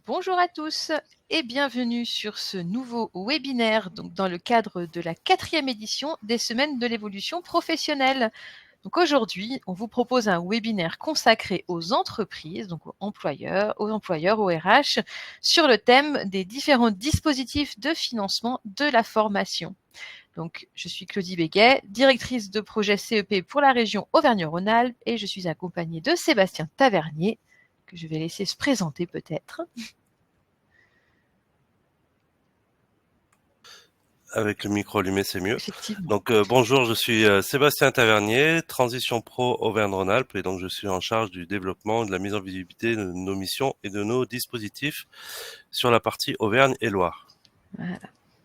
Bonjour à tous et bienvenue sur ce nouveau webinaire dans le cadre de la 4e édition des Semaines de l'évolution professionnelle. Donc aujourd'hui, on vous propose un webinaire consacré aux entreprises, donc aux employeurs, aux RH, sur le thème des différents dispositifs de financement de la formation. Donc, je suis Claudie Béguet, directrice de projet CEP pour la région Auvergne-Rhône-Alpes et je suis accompagnée de Sébastien Tavernier, que je vais laisser se présenter peut-être. Avec le micro allumé, c'est mieux. Effectivement. Donc bonjour, je suis Sébastien Tavernier, Transition Pro Auvergne-Rhône-Alpes, et donc je suis en charge du développement et de la mise en visibilité de nos missions et de nos dispositifs sur la partie Auvergne et Loire. Voilà.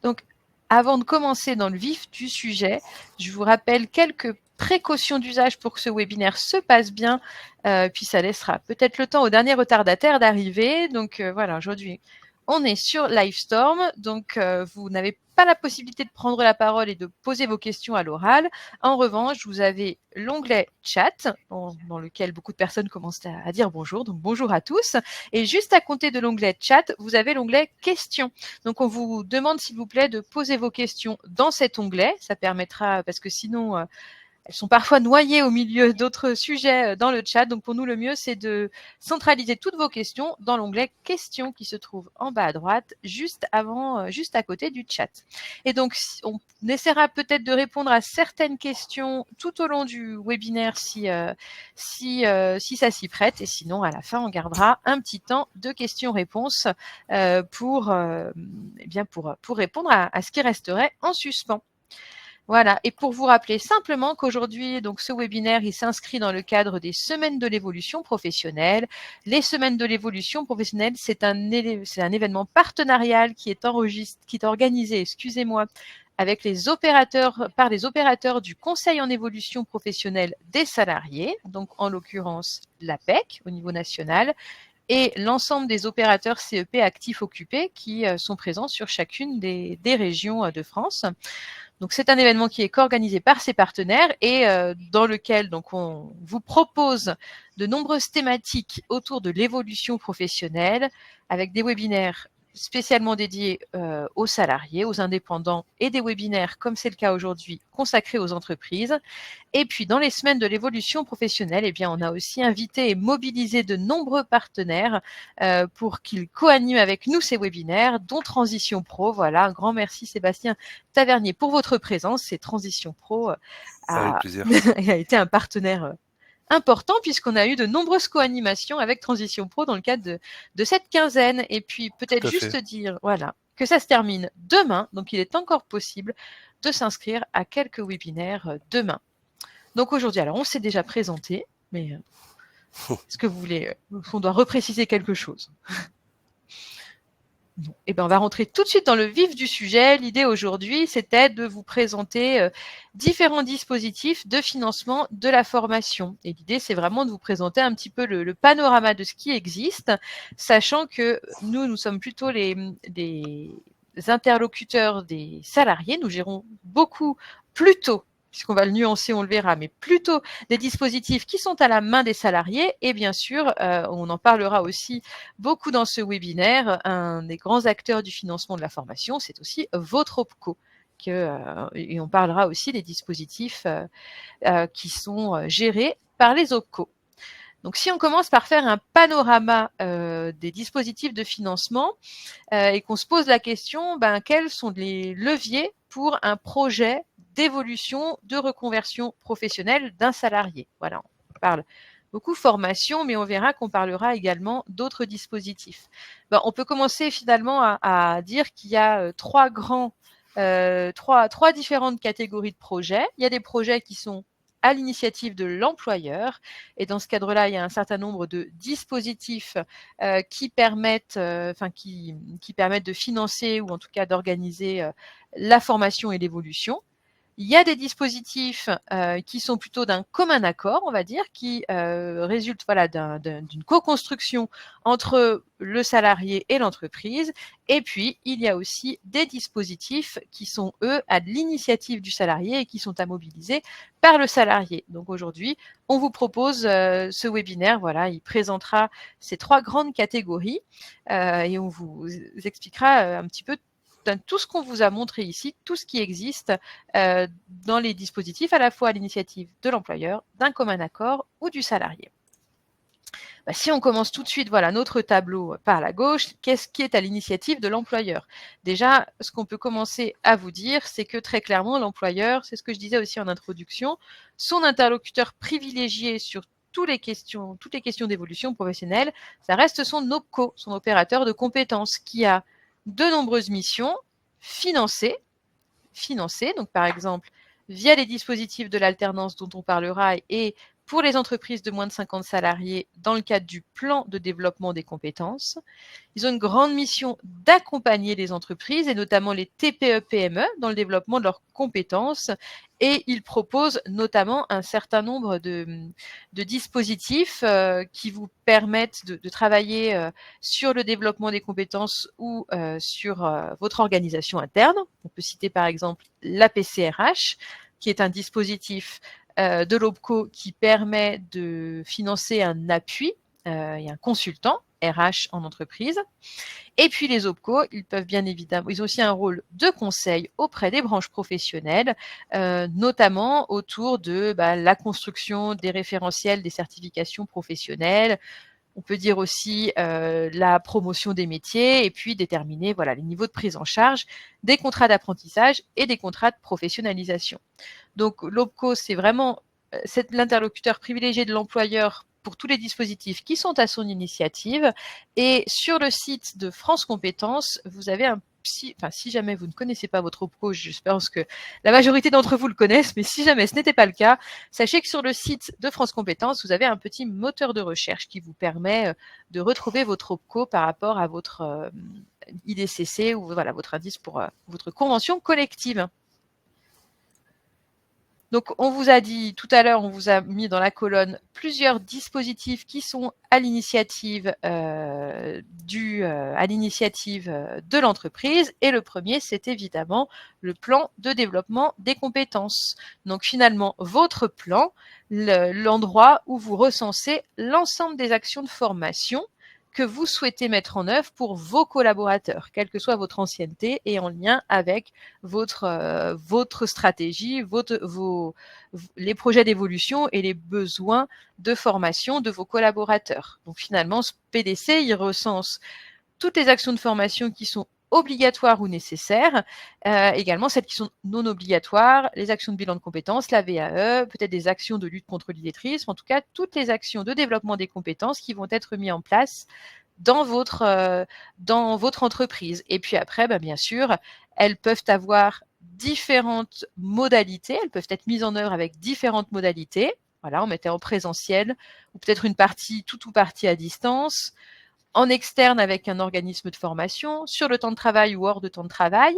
Donc, avant de commencer dans le vif du sujet, je vous rappelle quelques précautions d'usage pour que ce webinaire se passe bien, puis ça laissera peut-être le temps aux derniers retardataires d'arriver. Donc voilà, aujourd'hui, on est sur Livestorm, donc vous n'avez pas la possibilité de prendre la parole et de poser vos questions à l'oral. En revanche, vous avez l'onglet chat, dans lequel beaucoup de personnes commencent à dire bonjour, donc bonjour à tous. Et juste à côté de l'onglet chat, vous avez l'onglet questions. Donc on vous demande s'il vous plaît de poser vos questions dans cet onglet. Ça permettra, parce que sinon elles sont parfois noyées au milieu d'autres sujets dans le chat. Donc pour nous, le mieux, c'est de centraliser toutes vos questions dans l'onglet questions qui se trouve en bas à droite, juste à côté du chat. Et donc on essaiera peut-être de répondre à certaines questions tout au long du webinaire si ça s'y prête. Et sinon, à la fin, on gardera un petit temps de questions-réponses pour répondre à ce qui resterait en suspens. Voilà, et pour vous rappeler simplement qu'aujourd'hui, donc ce webinaire, il s'inscrit dans le cadre des Semaines de l'évolution professionnelle. Les Semaines de l'évolution professionnelle, c'est un événement partenarial qui est organisé, avec par les opérateurs du Conseil en évolution professionnelle des salariés, donc en l'occurrence l'APEC au niveau national, et l'ensemble des opérateurs CEP actifs occupés qui sont présents sur chacune des régions de France. Donc c'est un événement qui est co-organisé par ses partenaires et dans lequel donc on vous propose de nombreuses thématiques autour de l'évolution professionnelle avec des webinaires spécialement dédiés aux salariés, aux indépendants et des webinaires, comme c'est le cas aujourd'hui, consacrés aux entreprises. Et puis, dans les semaines de l'évolution professionnelle, eh bien, on a aussi invité et mobilisé de nombreux partenaires pour qu'ils co-animent avec nous ces webinaires, dont Transition Pro. Voilà, un grand merci Sébastien Tavernier pour votre présence. C'est Transition Pro Avec a plaisir. été un partenaire important puisqu'on a eu de nombreuses co-animations avec Transition Pro dans le cadre de cette quinzaine. Et puis peut-être Tout à juste fait. dire que ça se termine demain, donc il est encore possible de s'inscrire à quelques webinaires demain. Donc aujourd'hui, alors on s'est déjà présenté, mais est-ce que vous voulez qu'on doit repréciser quelque chose? Non. Eh bien, on va rentrer tout de suite dans le vif du sujet. L'idée aujourd'hui, c'était de vous présenter différents dispositifs de financement de la formation. Et l'idée, c'est vraiment de vous présenter un petit peu le panorama de ce qui existe, sachant que nous sommes plutôt les interlocuteurs des salariés. Nous gérons beaucoup plutôt, puisqu'on va le nuancer, on le verra, mais plutôt des dispositifs qui sont à la main des salariés. Et bien sûr, on en parlera aussi beaucoup dans ce webinaire. Un des grands acteurs du financement de la formation, c'est aussi votre OPCO. Et on parlera aussi des dispositifs qui sont gérés par les OPCO. Donc, si on commence par faire un panorama des dispositifs de financement et qu'on se pose la question, quels sont les leviers pour un projet d'évolution, de reconversion professionnelle d'un salarié? Voilà, on parle beaucoup formation, mais on verra qu'on parlera également d'autres dispositifs. On peut commencer finalement à dire qu'il y a trois différentes catégories de projets. Il y a des projets qui sont à l'initiative de l'employeur. Et dans ce cadre-là, il y a un certain nombre de dispositifs qui permettent de financer ou en tout cas d'organiser la formation et l'évolution. Il y a des dispositifs qui sont plutôt d'un commun accord, on va dire, qui résultent d'une co-construction entre le salarié et l'entreprise. Et puis, il y a aussi des dispositifs qui sont, eux, à l'initiative du salarié et qui sont à mobiliser par le salarié. Donc aujourd'hui, on vous propose ce webinaire. Voilà, il présentera ces 3 grandes catégories et on vous expliquera un petit peu tout ce qu'on vous a montré ici, tout ce qui existe dans les dispositifs, à la fois à l'initiative de l'employeur, d'un commun accord ou du salarié. Si on commence tout de suite, voilà notre tableau par la gauche, qu'est-ce qui est à l'initiative de l'employeur? Déjà, ce qu'on peut commencer à vous dire, c'est que très clairement, l'employeur, c'est ce que je disais aussi en introduction, son interlocuteur privilégié sur toutes les questions d'évolution professionnelle, ça reste son OPCO, son opérateur de compétences, qui a de nombreuses missions financées, donc par exemple via les dispositifs de l'alternance dont on parlera et pour les entreprises de moins de 50 salariés dans le cadre du plan de développement des compétences. Ils ont une grande mission d'accompagner les entreprises et notamment les TPE-PME dans le développement de leurs compétences et ils proposent notamment un certain nombre de dispositifs qui vous permettent de travailler sur le développement des compétences ou sur votre organisation interne. On peut citer par exemple l'APCRH, qui est un dispositif de l'OPCO qui permet de financer un appui et un consultant RH en entreprise. Et puis les OPCO, ils peuvent bien évidemment, ils ont aussi un rôle de conseil auprès des branches professionnelles, notamment autour de la construction des référentiels des certifications professionnelles. On peut dire aussi la promotion des métiers et puis déterminer les niveaux de prise en charge des contrats d'apprentissage et des contrats de professionnalisation. Donc l'OPCO, c'est vraiment l'interlocuteur privilégié de l'employeur pour tous les dispositifs qui sont à son initiative. Et sur le site de France Compétences, vous avez si jamais vous ne connaissez pas votre OPCO, j'espère que la majorité d'entre vous le connaissent, mais si jamais ce n'était pas le cas, sachez que sur le site de France Compétences, vous avez un petit moteur de recherche qui vous permet de retrouver votre OPCO par rapport à votre IDCC ou votre indice pour votre convention collective. Donc, on vous a dit tout à l'heure, on vous a mis dans la colonne plusieurs dispositifs qui sont à l'initiative de l'entreprise. Et le premier, c'est évidemment le plan de développement des compétences. Donc, finalement, votre plan, l'endroit où vous recensez l'ensemble des actions de formation que vous souhaitez mettre en œuvre pour vos collaborateurs, quelle que soit votre ancienneté et en lien avec votre stratégie, les projets d'évolution et les besoins de formation de vos collaborateurs. Donc finalement, ce PDC, il recense toutes les actions de formation qui sont obligatoires ou nécessaires, également celles qui sont non obligatoires, les actions de bilan de compétences, la VAE, peut-être des actions de lutte contre l'illettrisme, en tout cas toutes les actions de développement des compétences qui vont être mises en place dans votre entreprise. Et puis après, bien sûr, elles peuvent avoir différentes modalités, elles peuvent être mises en œuvre avec différentes modalités. Voilà, on mettait en présentiel, ou peut-être une partie, tout ou partie à distance, en externe avec un organisme de formation, sur le temps de travail ou hors de temps de travail.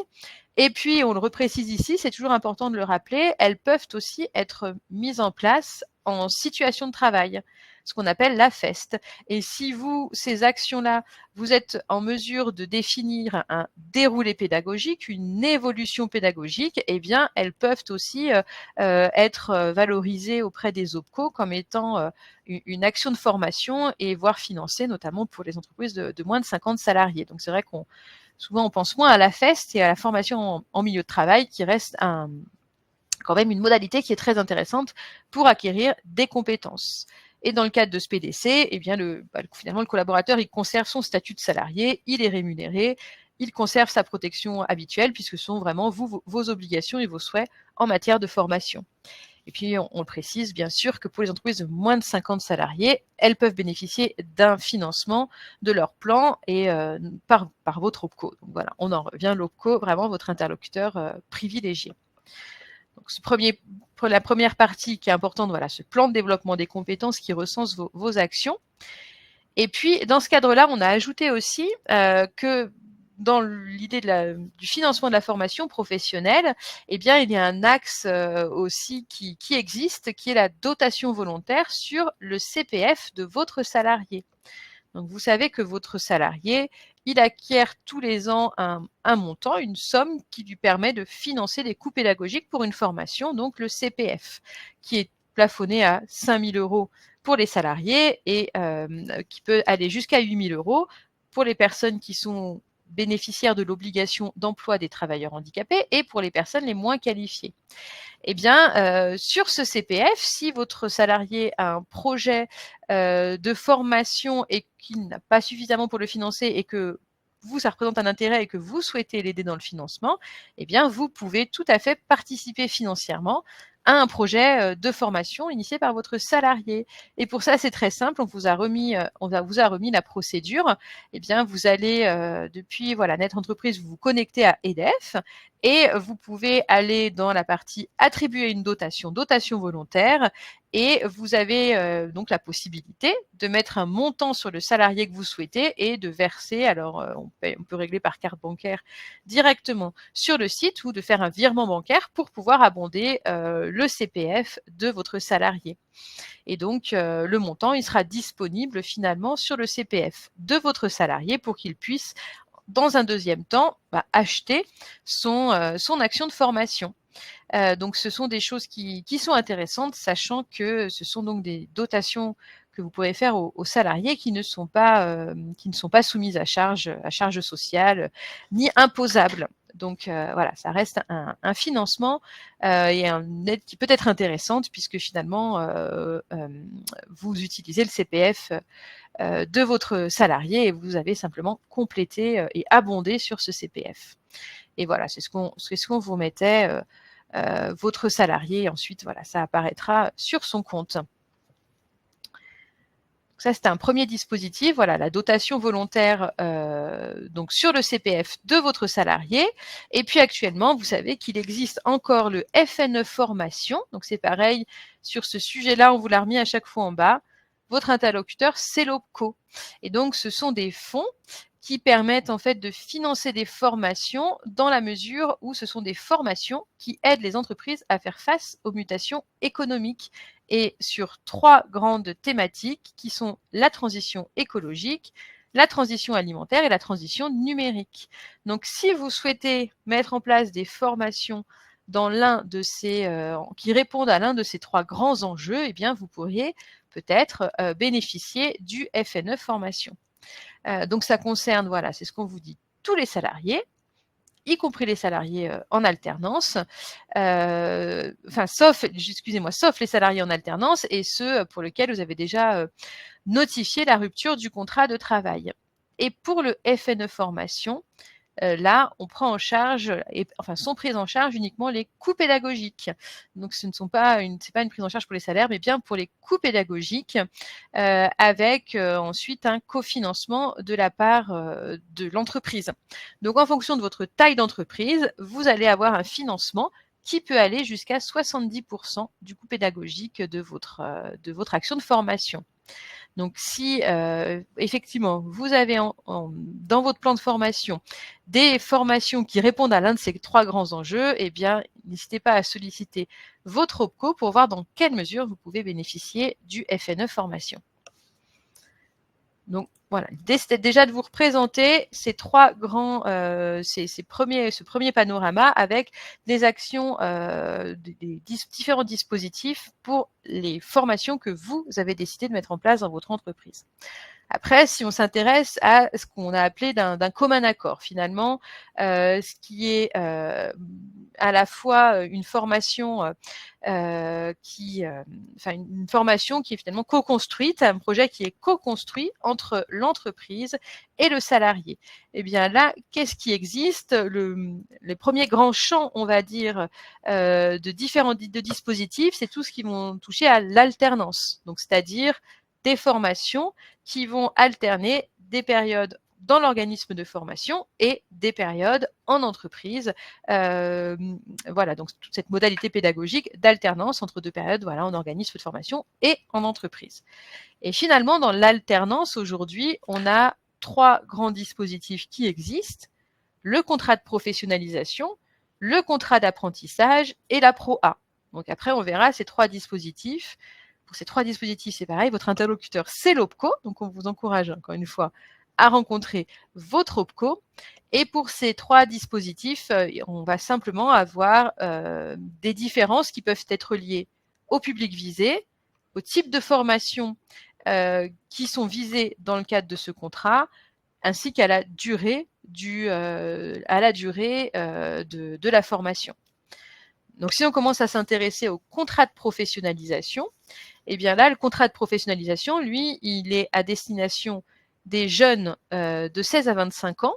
Et puis, on le reprécise ici, c'est toujours important de le rappeler, elles peuvent aussi être mises en place en situation de travail, ce qu'on appelle la FEST. Et si ces actions-là, vous êtes en mesure de définir un déroulé pédagogique, une évolution pédagogique, eh bien, elles peuvent aussi être valorisées auprès des OPCO comme étant une action de formation et voire financée, notamment pour les entreprises de moins de 50 salariés. Donc, c'est vrai souvent, on pense moins à la FEST et à la formation en milieu de travail qui reste quand même une modalité qui est très intéressante pour acquérir des compétences. Et dans le cadre de ce PDC, eh bien finalement, le collaborateur, il conserve son statut de salarié, il est rémunéré, il conserve sa protection habituelle puisque ce sont vraiment vos obligations et vos souhaits en matière de formation. Et puis, on le précise, bien sûr, que pour les entreprises de moins de 50 salariés, elles peuvent bénéficier d'un financement de leur plan et par votre OPCO. Donc voilà, on en revient, l'OPCO, vraiment votre interlocuteur privilégié. Donc, la première partie qui est importante, voilà, ce plan de développement des compétences qui recense vos actions. Et puis, dans ce cadre-là, on a ajouté aussi que dans l'idée du financement de la formation professionnelle, eh bien, il y a un axe aussi qui existe, qui est la dotation volontaire sur le CPF de votre salarié. Donc, vous savez que votre salarié, il acquiert tous les ans un montant, une somme qui lui permet de financer des coûts pédagogiques pour une formation, donc le CPF, qui est plafonné à 5 000 € pour les salariés et qui peut aller jusqu'à 8 000 € pour les personnes qui sont bénéficiaires de l'obligation d'emploi des travailleurs handicapés et pour les personnes les moins qualifiées. Eh bien, sur ce CPF, si votre salarié a un projet de formation et qu'il n'a pas suffisamment pour le financer et que vous, ça représente un intérêt et que vous souhaitez l'aider dans le financement, eh bien, vous pouvez tout à fait participer financièrement à un projet de formation initié par votre salarié. Et pour ça, c'est très simple. On vous a remis la procédure. Eh bien, vous allez depuis Net Entreprise, vous vous connectez à EDF et vous pouvez aller dans la partie attribuer une dotation volontaire et vous avez donc la possibilité de mettre un montant sur le salarié que vous souhaitez et de verser, alors on peut régler par carte bancaire directement sur le site ou de faire un virement bancaire pour pouvoir abonder le CPF de votre salarié. Et donc, le montant, il sera disponible finalement sur le CPF de votre salarié pour qu'il puisse, dans un deuxième temps, acheter son action de formation. Donc, ce sont des choses qui sont intéressantes, sachant que ce sont donc des dotations que vous pouvez faire aux salariés qui ne sont pas soumises à charge sociale ni imposables. Donc ça reste un financement et une aide qui peut être intéressante puisque finalement vous utilisez le CPF de votre salarié et vous avez simplement complété et abondé sur ce CPF. Et voilà, c'est ce qu'on vous mettait votre salarié. Ensuite, ça apparaîtra sur son compte. Ça, c'est un premier dispositif, la dotation volontaire donc sur le CPF de votre salarié. Et puis actuellement, vous savez qu'il existe encore le FNE Formation. Donc c'est pareil, sur ce sujet-là, on vous l'a remis à chaque fois en bas. Votre interlocuteur, c'est l'OPCO. Et donc, ce sont des fonds qui permettent en fait de financer des formations dans la mesure où ce sont des formations qui aident les entreprises à faire face aux mutations économiques et sur 3 grandes thématiques qui sont la transition écologique, la transition alimentaire et la transition numérique. Donc, si vous souhaitez mettre en place des formations dans l'un de ces qui répondent à l'un de ces 3 grands enjeux, eh bien, vous pourriez peut-être bénéficier du FNE Formation. Donc, ça concerne, c'est ce qu'on vous dit, tous les salariés, y compris les salariés en alternance, sauf les salariés en alternance et ceux pour lesquels vous avez déjà notifié la rupture du contrat de travail. Et pour le FNE Formation, là, on prend en charge, sont prises en charge uniquement les coûts pédagogiques. Donc, c'est pas une prise en charge pour les salaires, mais bien pour les coûts pédagogiques, avec ensuite un cofinancement de la part de l'entreprise. Donc, en fonction de votre taille d'entreprise, vous allez avoir un financement qui peut aller jusqu'à 70% du coût pédagogique de votre action de formation. Donc, si effectivement, vous avez dans votre plan de formation des formations qui répondent à l'un de ces 3 grands enjeux, eh bien, n'hésitez pas à solliciter votre OPCO pour voir dans quelle mesure vous pouvez bénéficier du FNE Formation. Donc, l'idée, c'était déjà de vous représenter ces 3 grands, ce premier panorama avec des actions, des différents dispositifs pour les formations que vous avez décidé de mettre en place dans votre entreprise. Après, si on s'intéresse à ce qu'on a appelé d'un commun accord, finalement, ce qui est à la fois une formation une formation qui est finalement co-construite, un projet qui est co-construit entre l'entreprise et le salarié. Eh bien là, qu'est-ce qui existe? Les premiers grands champs, on va dire, de dispositifs, c'est tout ce qui vont toucher à l'alternance. Donc, c'est-à-dire des formations qui vont alterner des périodes dans l'organisme de formation et des périodes en entreprise. Donc toute cette modalité pédagogique d'alternance entre 2 périodes en organisme de formation et en entreprise. Et finalement, dans l'alternance, aujourd'hui, on a 3 grands dispositifs qui existent. le contrat de professionnalisation, le contrat d'apprentissage et la Pro A. Donc après, on verra ces 3 dispositifs. Pour ces 3 dispositifs, c'est pareil. Votre interlocuteur, c'est l'OPCO. Donc on vous encourage, encore une fois, à rencontrer votre OPCO. Et pour ces 3 dispositifs, on va simplement avoir des différences qui peuvent être liées au public visé, au type de formation qui sont visées dans le cadre de ce contrat, ainsi qu'à la durée, de la formation. Donc si on commence à s'intéresser au contrat de professionnalisation, eh bien là, le contrat de professionnalisation, lui, il est à destination des jeunes de 16 à 25 ans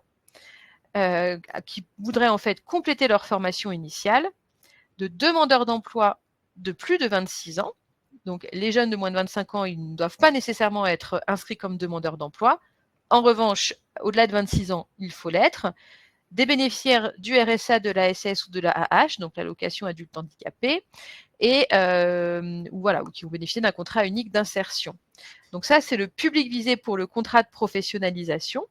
qui voudraient en fait compléter leur formation initiale, de demandeurs d'emploi de plus de 26 ans. Donc les jeunes de moins de 25 ans, ils ne doivent pas nécessairement être inscrits comme demandeurs d'emploi. En revanche, au-delà de 26 ans, il faut l'être. Des bénéficiaires du RSA, de l'ASS ou de l'AAH, donc l'allocation adulte handicapé, et ou qui vont bénéficier d'un contrat unique d'insertion. Donc ça, c'est le public visé pour le contrat de professionnalisation.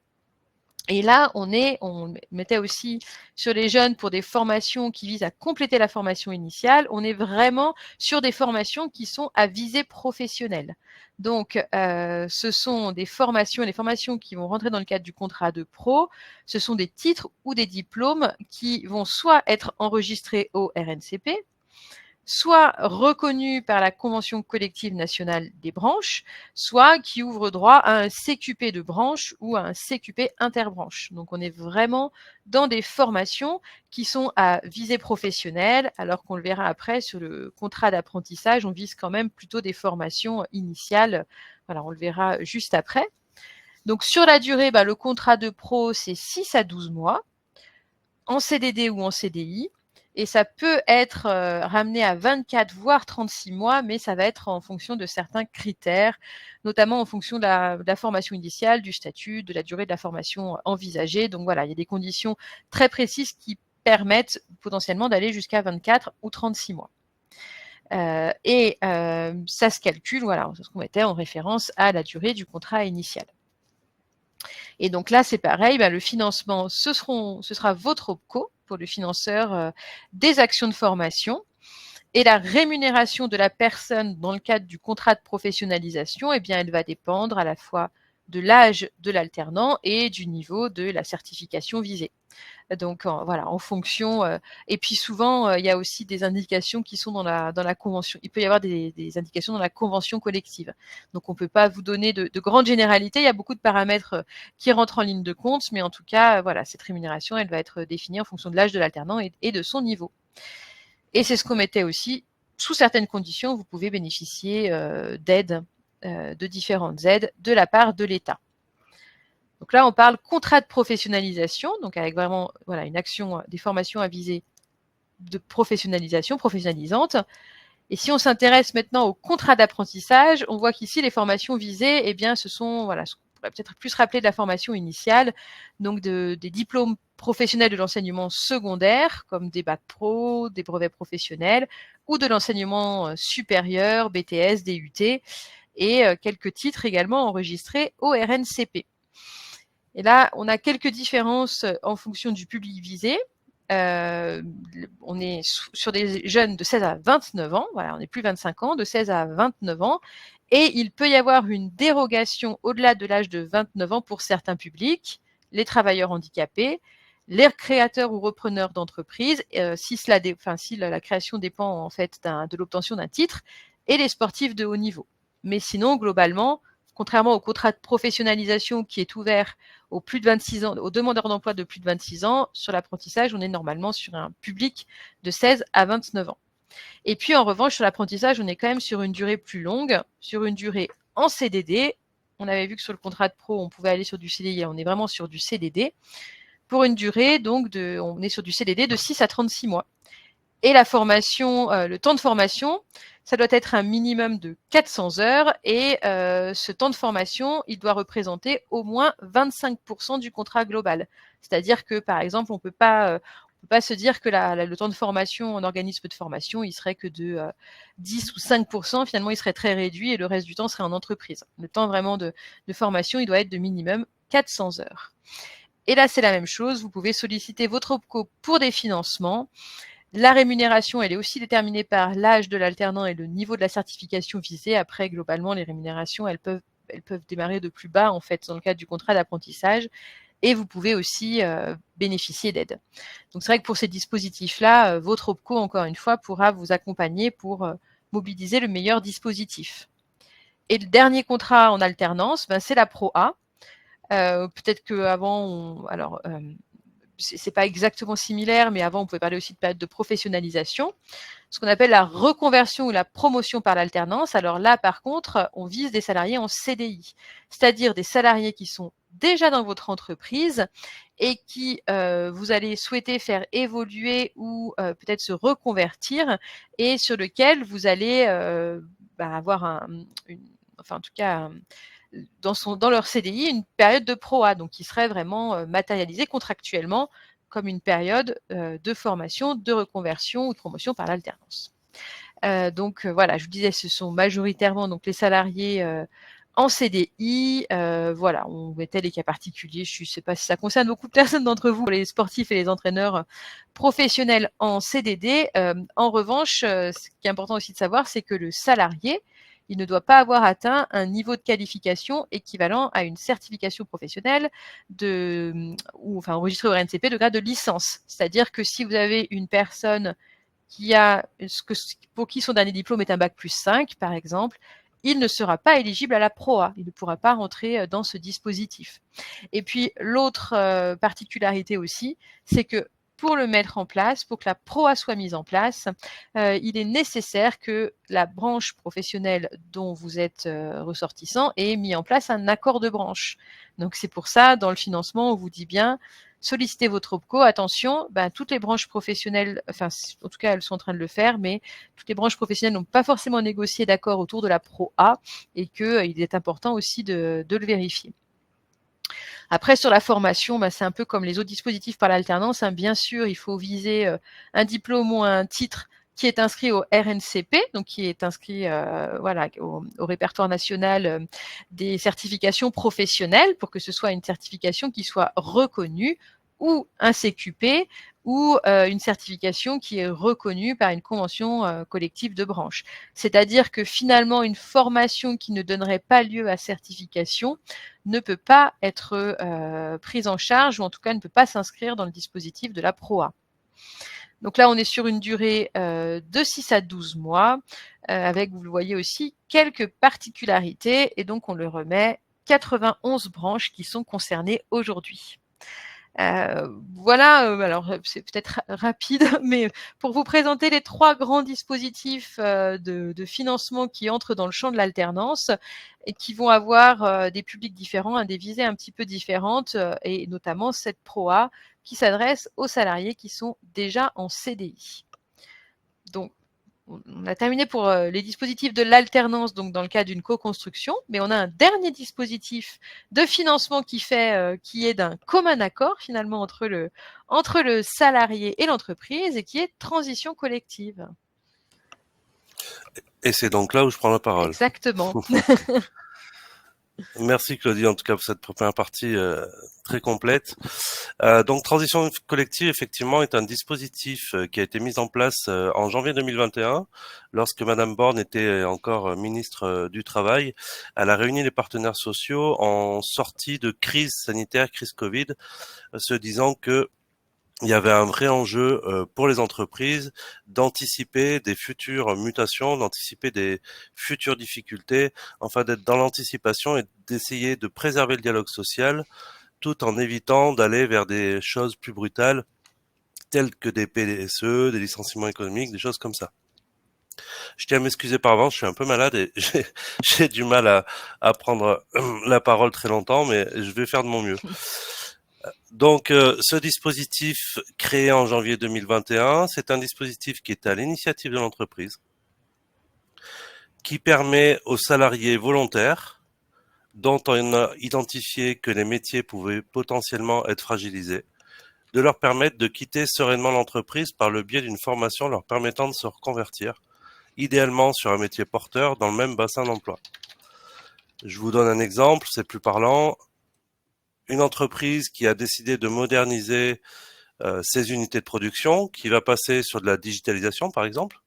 Et là, on mettait aussi sur les jeunes pour des formations qui visent à compléter la formation initiale. On est vraiment sur des formations qui sont à visée professionnelle. Donc, ce sont des formations, les formations qui vont rentrer dans le cadre du contrat de pro. Ce sont des titres ou des diplômes qui vont soit être enregistrés au RNCP, soit reconnus par la Convention collective nationale des branches, soit qui ouvrent droit à un CQP de branche ou à un CQP interbranche. Donc on est vraiment dans des formations qui sont à visée professionnelle, alors qu'on le verra après sur le contrat d'apprentissage, on vise quand même plutôt des formations initiales. Voilà, on le verra juste après. Donc sur la durée, le contrat de pro, c'est 6 à 12 mois, en CDD ou en CDI. Et ça peut être ramené à 24 voire 36 mois, mais ça va être en fonction de certains critères, notamment en fonction de la formation initiale, du statut, de la durée de la formation envisagée. Donc voilà, il y a des conditions très précises qui permettent potentiellement d'aller jusqu'à 24 ou 36 mois. Ça se calcule, voilà, c'est ce qu'on mettait en référence à la durée du contrat initial. Et donc là, c'est pareil, le financement, ce sera votre OPCO pour le financeur des actions de formation. Et la rémunération de la personne dans le cadre du contrat de professionnalisation, elle va dépendre à la fois de l'âge de l'alternant et du niveau de la certification visée. Donc voilà, en fonction. Et puis souvent, il y a aussi des indications qui sont dans la convention. Il peut y avoir des indications dans la convention collective. Donc on ne peut pas vous donner de grandes généralités. Il y a beaucoup de paramètres qui rentrent en ligne de compte, mais en tout cas, voilà, cette rémunération, elle va être définie en fonction de l'âge de l'alternant et de son niveau. Et c'est ce qu'on mettait aussi. Sous certaines conditions, vous pouvez bénéficier d'aides, de différentes aides de la part de l'État. Donc là, on parle contrat de professionnalisation, donc avec vraiment une action, des formations à visée de professionnalisation, professionnalisante. Et si on s'intéresse maintenant au contrat d'apprentissage, on voit qu'ici, les formations visées, ce sont, ce qu'on pourrait peut-être plus rappeler de la formation initiale, donc des diplômes professionnels de l'enseignement secondaire, comme des bacs pro, des brevets professionnels, ou de l'enseignement supérieur, BTS, DUT, et quelques titres également enregistrés au RNCP. Et là, on a quelques différences en fonction du public visé. On est sur des jeunes de 16 à 29 ans, voilà, on n'est plus 25 ans, de 16 à 29 ans, et il peut y avoir une dérogation au-delà de l'âge de 29 ans pour certains publics, les travailleurs handicapés, les créateurs ou repreneurs d'entreprises, si la création dépend en fait de l'obtention d'un titre, et les sportifs de haut niveau. Mais sinon, globalement, contrairement au contrat de professionnalisation qui est ouvert aux plus de 26 ans, aux demandeurs d'emploi de plus de 26 ans, sur l'apprentissage, on est normalement sur un public de 16 à 29 ans. Et puis, en revanche, sur l'apprentissage, on est quand même sur une durée plus longue, sur une durée en CDD. On avait vu que sur le contrat de pro, on pouvait aller sur du CDI, on est vraiment sur du CDD. Pour une durée, donc, on est sur du CDD de 6 à 36 mois. Et la formation, le temps de formation, ça doit être un minimum de 400 heures et ce temps de formation, il doit représenter au moins 25% du contrat global. C'est-à-dire que, par exemple, on peut pas se dire que le temps de formation en organisme de formation, il serait que de 10 ou 5%. Finalement, il serait très réduit et le reste du temps serait en entreprise. Le temps vraiment de formation, il doit être de minimum 400 heures. Et là, c'est la même chose. Vous pouvez solliciter votre OPCO pour des financements. La rémunération, elle est aussi déterminée par l'âge de l'alternant et le niveau de la certification visée. Après, globalement, les rémunérations, elles peuvent démarrer de plus bas, en fait, dans le cadre du contrat d'apprentissage. Et vous pouvez aussi bénéficier d'aide. Donc, c'est vrai que pour ces dispositifs-là, votre OPCO, encore une fois, pourra vous accompagner pour mobiliser le meilleur dispositif. Et le dernier contrat en alternance, c'est la Pro A. Peut-être qu'avant, c'est pas exactement similaire, mais avant, on pouvait parler aussi de période de professionnalisation, ce qu'on appelle la reconversion ou la promotion par l'alternance. Alors là, par contre, on vise des salariés en CDI, c'est-à-dire des salariés qui sont déjà dans votre entreprise et qui vous allez souhaiter faire évoluer ou peut-être se reconvertir et sur lequel vous allez avoir en tout cas dans leur CDI une période de ProA, donc qui serait vraiment matérialisée contractuellement comme une période de formation, de reconversion ou de promotion par l'alternance. Donc voilà, je vous disais, ce sont majoritairement donc les salariés en CDI. Voilà, on mettait les cas particuliers. Je ne sais pas si ça concerne beaucoup de personnes d'entre vous, les sportifs et les entraîneurs professionnels en CDD. En revanche, ce qui est important aussi de savoir, c'est que le salarié, il ne doit pas avoir atteint un niveau de qualification équivalent à une certification professionnelle enregistrée au RNCP de grade de licence. C'est-à-dire que si vous avez une personne pour qui son dernier diplôme est un bac+5, par exemple, il ne sera pas éligible à la ProA. Il ne pourra pas rentrer dans ce dispositif. Et puis, l'autre particularité aussi, c'est que pour le mettre en place, pour que la ProA soit mise en place, il est nécessaire que la branche professionnelle dont vous êtes ressortissant ait mis en place un accord de branche. Donc, c'est pour ça, dans le financement, on vous dit bien, sollicitez votre OPCO. Attention, toutes les branches professionnelles, enfin, en tout cas, elles sont en train de le faire, mais toutes les branches professionnelles n'ont pas forcément négocié d'accord autour de la Pro A et qu'il est important aussi de le vérifier. Après, sur la formation, c'est un peu comme les autres dispositifs par l'alternance. Bien sûr, il faut viser un diplôme ou un titre qui est inscrit au RNCP, donc qui est inscrit au répertoire national des certifications professionnelles pour que ce soit une certification qui soit reconnue, ou un CQP, ou une certification qui est reconnue par une convention collective de branche. C'est-à-dire que finalement, une formation qui ne donnerait pas lieu à certification ne peut pas être prise en charge, ou en tout cas ne peut pas s'inscrire dans le dispositif de la ProA. Donc là, on est sur une durée de 6 à 12 mois, avec, vous le voyez aussi, quelques particularités, et donc on le remet 91 branches qui sont concernées aujourd'hui. Voilà, alors c'est peut-être rapide, mais pour vous présenter les 3 grands dispositifs de financement qui entrent dans le champ de l'alternance et qui vont avoir des publics différents, des visées un petit peu différentes, et notamment cette ProA qui s'adresse aux salariés qui sont déjà en CDI. Donc, on a terminé pour les dispositifs de l'alternance, donc dans le cas d'une co-construction, mais on a un dernier dispositif de financement qui est d'un commun accord finalement entre le salarié et l'entreprise, et qui est transition collective. Et c'est donc là où je prends la parole. Exactement. Merci Claudie, en tout cas pour cette première partie très complète. Donc transition collective, effectivement, est un dispositif qui a été mis en place en janvier 2021, lorsque Madame Borne était encore ministre du Travail. Elle a réuni les partenaires sociaux en sortie de crise sanitaire, crise Covid, se disant que il y avait un vrai enjeu pour les entreprises d'anticiper des futures mutations, d'anticiper des futures difficultés, enfin d'être dans l'anticipation et d'essayer de préserver le dialogue social tout en évitant d'aller vers des choses plus brutales telles que des PDSE, des licenciements économiques, des choses comme ça. Je tiens à m'excuser par avance, je suis un peu malade et j'ai du mal à prendre la parole très longtemps, mais je vais faire de mon mieux. Donc, ce dispositif créé en janvier 2021, c'est un dispositif qui est à l'initiative de l'entreprise, qui permet aux salariés volontaires, dont on a identifié que les métiers pouvaient potentiellement être fragilisés, de leur permettre de quitter sereinement l'entreprise par le biais d'une formation leur permettant de se reconvertir, idéalement sur un métier porteur dans le même bassin d'emploi. Je vous donne un exemple, c'est plus parlant. une entreprise qui a décidé de moderniser ses unités de production, qui va passer sur de la digitalisation par exemple,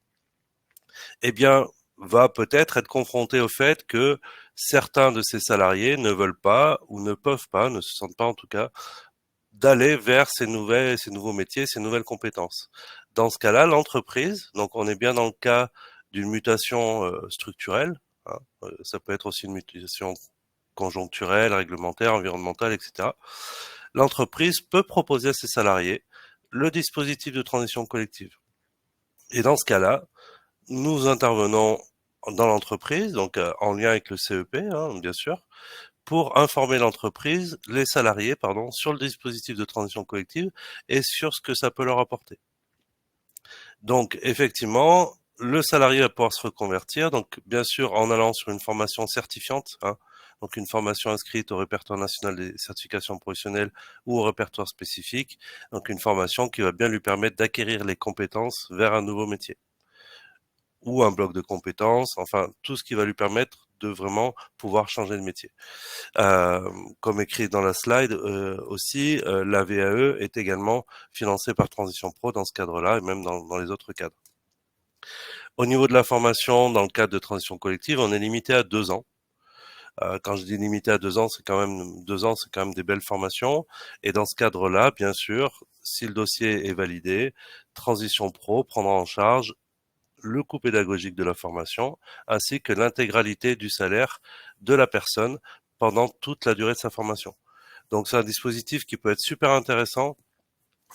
eh bien, va peut-être être confronté au fait que certains de ses salariés ne veulent pas ou ne peuvent pas, ne se sentent pas en tout cas, d'aller vers ces nouveaux métiers, ces nouvelles compétences. Dans ce cas-là, l'entreprise, donc on est bien dans le cas d'une mutation structurelle, hein, ça peut être aussi une mutation conjoncturelle, réglementaire, environnementale, etc. L'entreprise peut proposer à ses salariés le dispositif de transition collective. Et dans ce cas-là, nous intervenons dans l'entreprise, donc en lien avec le CEP, hein, bien sûr, pour informer l'entreprise, les salariés, pardon, sur le dispositif de transition collective et sur ce que ça peut leur apporter. Donc, effectivement, le salarié va pouvoir se reconvertir, donc bien sûr en allant sur une formation certifiante, hein, donc une formation inscrite au répertoire national des certifications professionnelles ou au répertoire spécifique, donc une formation qui va bien lui permettre d'acquérir les compétences vers un nouveau métier ou un bloc de compétences, enfin tout ce qui va lui permettre de vraiment pouvoir changer de métier. Comme écrit dans la slide aussi, la VAE est également financée par Transition Pro dans ce cadre-là et même dans les autres cadres. Au niveau de la formation, dans le cadre de transition collective, on est limité à 2 ans. Quand je dis limité à 2 ans, c'est quand même 2 ans, c'est quand même des belles formations. Et dans ce cadre-là, bien sûr, si le dossier est validé, Transition Pro prendra en charge le coût pédagogique de la formation, ainsi que l'intégralité du salaire de la personne pendant toute la durée de sa formation. Donc c'est un dispositif qui peut être super intéressant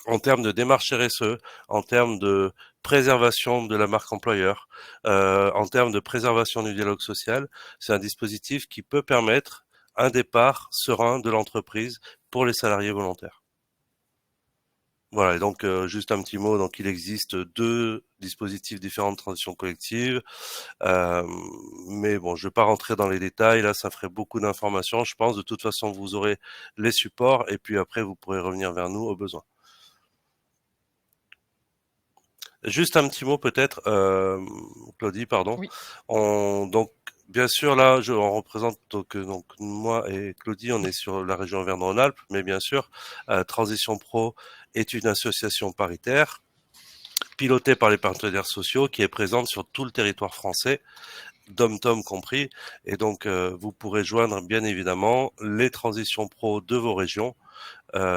en termes de démarche RSE, en termes de préservation de la marque employeur, en termes de préservation du dialogue social. C'est un dispositif qui peut permettre un départ serein de l'entreprise pour les salariés volontaires. Voilà, et donc juste un petit mot, donc il existe 2 dispositifs différents de transition collective, euh, mais bon, je ne vais pas rentrer dans les détails, là ça ferait beaucoup d'informations, je pense. De toute façon, vous aurez les supports et puis après vous pourrez revenir vers nous au besoin. Juste un petit mot peut-être, Claudie, pardon. Oui. Donc bien sûr là, on représente donc moi et Claudie, on est sur la région Auvergne-Rhône-Alpes, mais bien sûr, Transition Pro est une association paritaire pilotée par les partenaires sociaux qui est présente sur tout le territoire français, DOM-TOM compris, et donc vous pourrez joindre bien évidemment les transitions pro de vos régions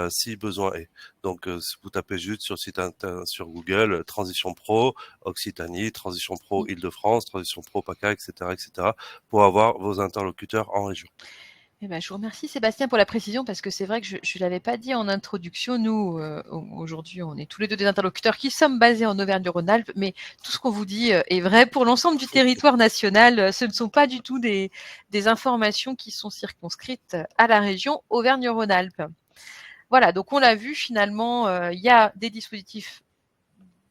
si besoin est. Donc si vous tapez juste sur site sur Google Transition Pro Occitanie, Transition Pro Île-de-France, Transition Pro PACA, etc., etc., pour avoir vos interlocuteurs en région. Eh ben, je vous remercie Sébastien pour la précision parce que c'est vrai que je ne l'avais pas dit en introduction. Nous, aujourd'hui, on est tous les deux des interlocuteurs qui sommes basés en Auvergne-Rhône-Alpes, mais tout ce qu'on vous dit est vrai pour l'ensemble du territoire national. Ce ne sont pas du tout des informations qui sont circonscrites à la région Auvergne-Rhône-Alpes. Voilà, donc on l'a vu finalement, il y a des dispositifs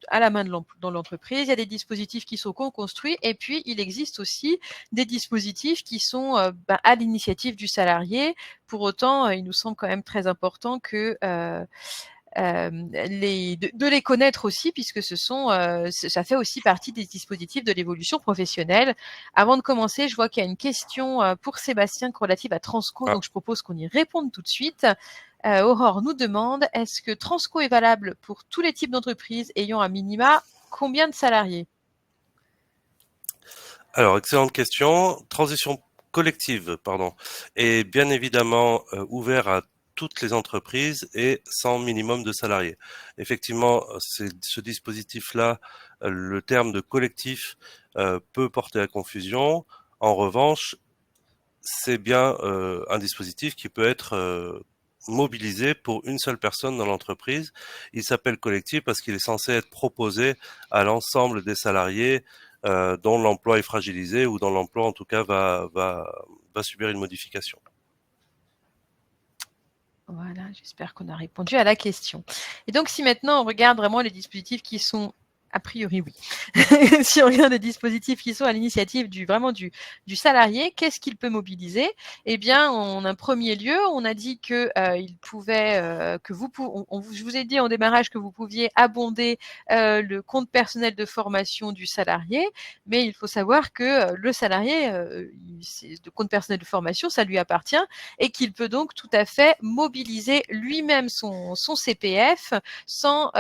à la main dans l'entreprise, il y a des dispositifs qui sont co-construits et puis il existe aussi des dispositifs qui sont à l'initiative du salarié. Pour autant, il nous semble quand même très important que de les connaître aussi, puisque ça fait aussi partie des dispositifs de l'évolution professionnelle. Avant de commencer, je vois qu'il y a une question pour Sébastien relative à Transco, Ah, donc je propose qu'on y réponde tout de suite. Aurore nous demande, est-ce que Transco est valable pour tous les types d'entreprises ayant à minima combien de salariés? alors, excellente question. Transition collective, pardon, est bien évidemment ouvert à toutes les entreprises et sans minimum de salariés. Effectivement, ce dispositif-là, le terme de collectif peut porter à confusion. En revanche, c'est bien un dispositif qui peut être mobilisé pour une seule personne dans l'entreprise. Il s'appelle collectif parce qu'il est censé être proposé à l'ensemble des salariés dont l'emploi est fragilisé ou dont l'emploi en tout cas va subir une modification. Voilà, j'espère qu'on a répondu à la question. Et donc, si maintenant on regarde vraiment les dispositifs qui sont A priori, oui. Si on regarde des dispositifs qui sont à l'initiative du salarié, qu'est-ce qu'il peut mobiliser? Eh bien, en un premier lieu, on a dit que il pouvait, je vous ai dit en démarrage que vous pouviez abonder le compte personnel de formation du salarié, mais il faut savoir que le salarié, le compte personnel de formation, ça lui appartient et qu'il peut donc tout à fait mobiliser lui-même son CPF sans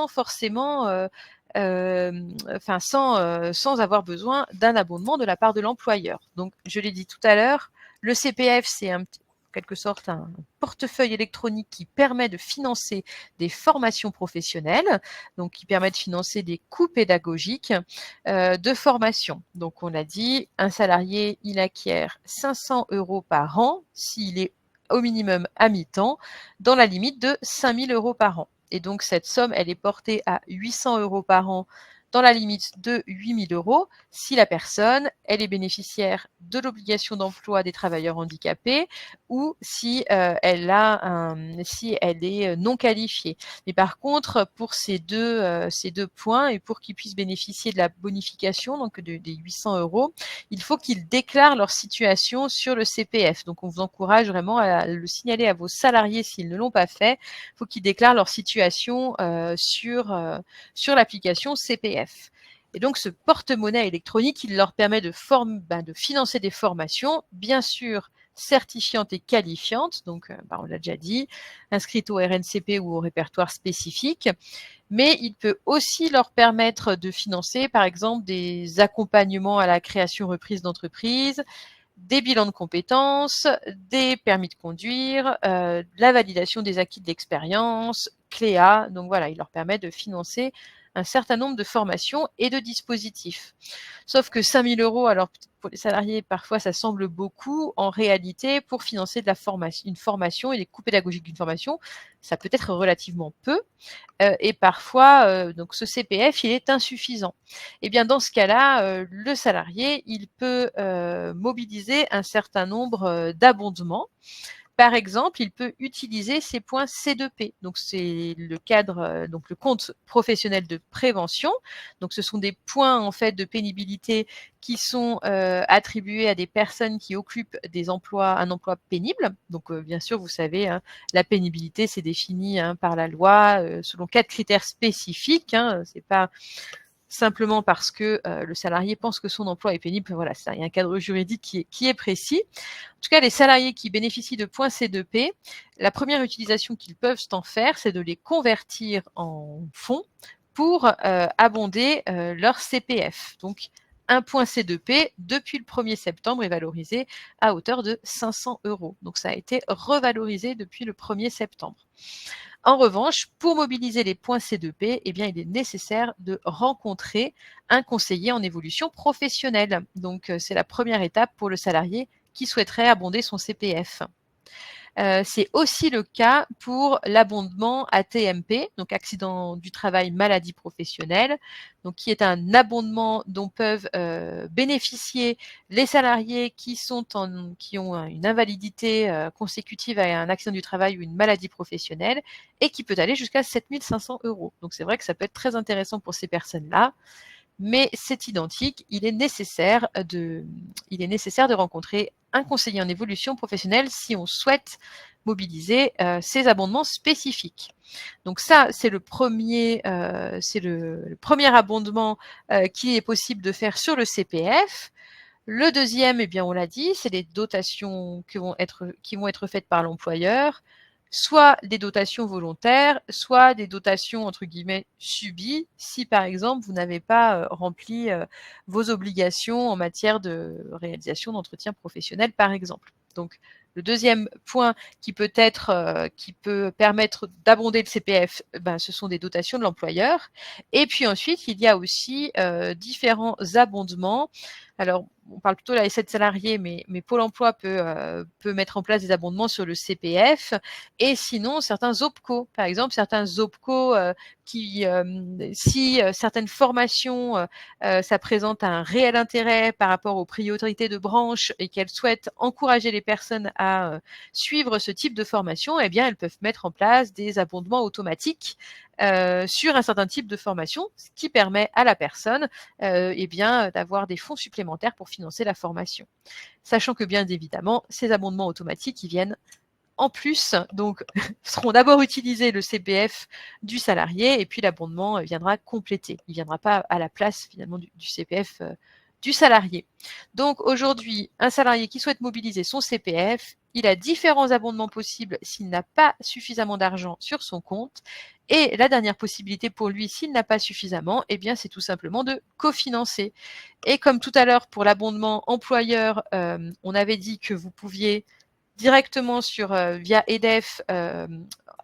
forcément sans avoir besoin d'un abondement de la part de l'employeur. Donc, je l'ai dit tout à l'heure, le CPF, c'est en quelque sorte un portefeuille électronique qui permet de financer des formations professionnelles, donc qui permet de financer des coûts pédagogiques de formation. Donc, on l'a dit, un salarié, il acquiert 500 € par an s'il est au minimum à mi-temps, dans la limite de 5 000 € par an. Et donc, cette somme, elle est portée à 800 € par an dans la limite de 8 000 € si la personne, elle est bénéficiaire de l'obligation d'emploi des travailleurs handicapés ou si elle est non qualifiée. Mais par contre, pour ces deux points et pour qu'ils puissent bénéficier de la bonification, donc des 800 €, il faut qu'ils déclarent leur situation sur le CPF. Donc, on vous encourage vraiment à le signaler à vos salariés s'ils ne l'ont pas fait. Il faut qu'ils déclarent leur situation sur l'application CPF. Et donc, ce porte-monnaie électronique, il leur permet de financer des formations, bien sûr certifiantes et qualifiantes, donc on l'a déjà dit, inscrites au RNCP ou au répertoire spécifique, mais il peut aussi leur permettre de financer, par exemple, des accompagnements à la création-reprise d'entreprise, des bilans de compétences, des permis de conduire, la validation des acquis de l'expérience, CLEA. Donc voilà, il leur permet de financer un certain nombre de formations et de dispositifs. Sauf que 5 000 €, alors pour les salariés, parfois ça semble beaucoup. En réalité, pour financer une formation et les coûts pédagogiques d'une formation, ça peut être relativement peu. Et parfois, donc ce CPF, il est insuffisant. Eh bien, dans ce cas-là, le salarié, il peut mobiliser un certain nombre d'abondements. Par exemple, il peut utiliser ses points C2P. Donc, c'est le cadre, donc le compte professionnel de prévention. Donc, ce sont des points en fait de pénibilité qui sont attribués à des personnes qui occupent un emploi pénible. Donc, bien sûr, vous savez, hein, la pénibilité, c'est défini par la loi selon 4 critères spécifiques. C'est pas simplement parce que le salarié pense que son emploi est pénible. Voilà, il y a un cadre juridique qui est précis. En tout cas, les salariés qui bénéficient de points C2P, la première utilisation qu'ils peuvent en faire, c'est de les convertir en fonds pour abonder leur CPF. Donc, un point C2P, depuis le 1er septembre, est valorisé à hauteur de 500 €. Donc, ça a été revalorisé depuis le 1er septembre. En revanche, pour mobiliser les points C2P, eh bien, il est nécessaire de rencontrer un conseiller en évolution professionnelle. Donc, c'est la première étape pour le salarié qui souhaiterait abonder son CPF. C'est aussi le cas pour l'abondement AT-MP, donc accident du travail, maladie professionnelle, donc qui est un abondement dont peuvent bénéficier les salariés qui ont une invalidité consécutive à un accident du travail ou une maladie professionnelle et qui peut aller jusqu'à 7 500 €. Donc c'est vrai que ça peut être très intéressant pour ces personnes-là. Mais c'est identique, il est nécessaire de rencontrer un conseiller en évolution professionnelle si on souhaite mobiliser ces abondements spécifiques. Donc ça, c'est le premier abondement qui est possible de faire sur le CPF. Le deuxième, eh bien, on l'a dit, c'est les dotations qui vont être faites par l'employeur, soit des dotations volontaires, soit des dotations entre guillemets subies, si par exemple vous n'avez pas rempli vos obligations en matière de réalisation d'entretien professionnel, par exemple. Donc, le deuxième point qui peut permettre d'abonder le CPF, ce sont des dotations de l'employeur. Et puis ensuite, il y a aussi différents abondements. Alors, on parle plutôt de la S7 salariée, mais Pôle emploi peut mettre en place des abondements sur le CPF. Et sinon, certains OPCO, par exemple, certains OPCO si certaines formations, ça présente un réel intérêt par rapport aux priorités de branche et qu'elles souhaitent encourager les personnes à suivre ce type de formation, eh bien, elles peuvent mettre en place des abondements automatiques sur un certain type de formation, ce qui permet à la personne eh bien, d'avoir des fonds supplémentaires pour financer la formation. Sachant que bien évidemment, ces abondements automatiques, ils viennent en plus, donc seront d'abord utilisés le CPF du salarié et puis l'abondement viendra compléter. Il ne viendra pas à la place finalement du CPF du salarié. Donc aujourd'hui, un salarié qui souhaite mobiliser son CPF, il a différents abondements possibles s'il n'a pas suffisamment d'argent sur son compte. Et la dernière possibilité pour lui, s'il n'a pas suffisamment, eh bien, c'est tout simplement de cofinancer. Et comme tout à l'heure pour l'abondement employeur, on avait dit que vous pouviez directement via EDEF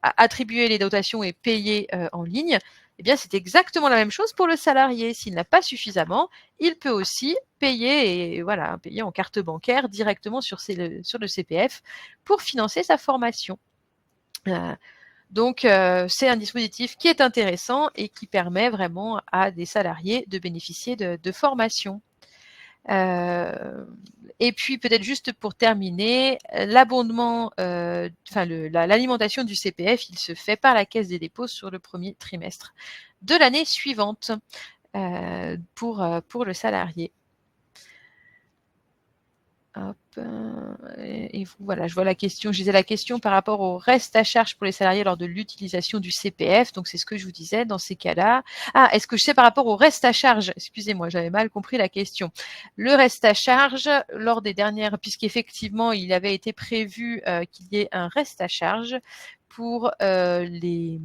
attribuer les dotations et payer en ligne, eh bien c'est exactement la même chose pour le salarié. S'il n'a pas suffisamment, il peut aussi payer payer en carte bancaire directement sur le CPF pour financer sa formation. Donc c'est un dispositif qui est intéressant et qui permet vraiment à des salariés de bénéficier de formation. Et puis peut-être juste pour terminer, l'abondement, l'alimentation du CPF, il se fait par la Caisse des dépôts sur le premier trimestre de l'année suivante pour le salarié. Hop, et voilà, je vois la question. Je disais la question par rapport au reste à charge pour les salariés lors de l'utilisation du CPF. Donc c'est ce que je vous disais dans ces cas-là. Ah, est-ce que je sais par rapport au reste à charge? Excusez-moi, j'avais mal compris la question. Le reste à charge lors des dernières, puisqu'effectivement il avait été prévu qu'il y ait un reste à charge pour le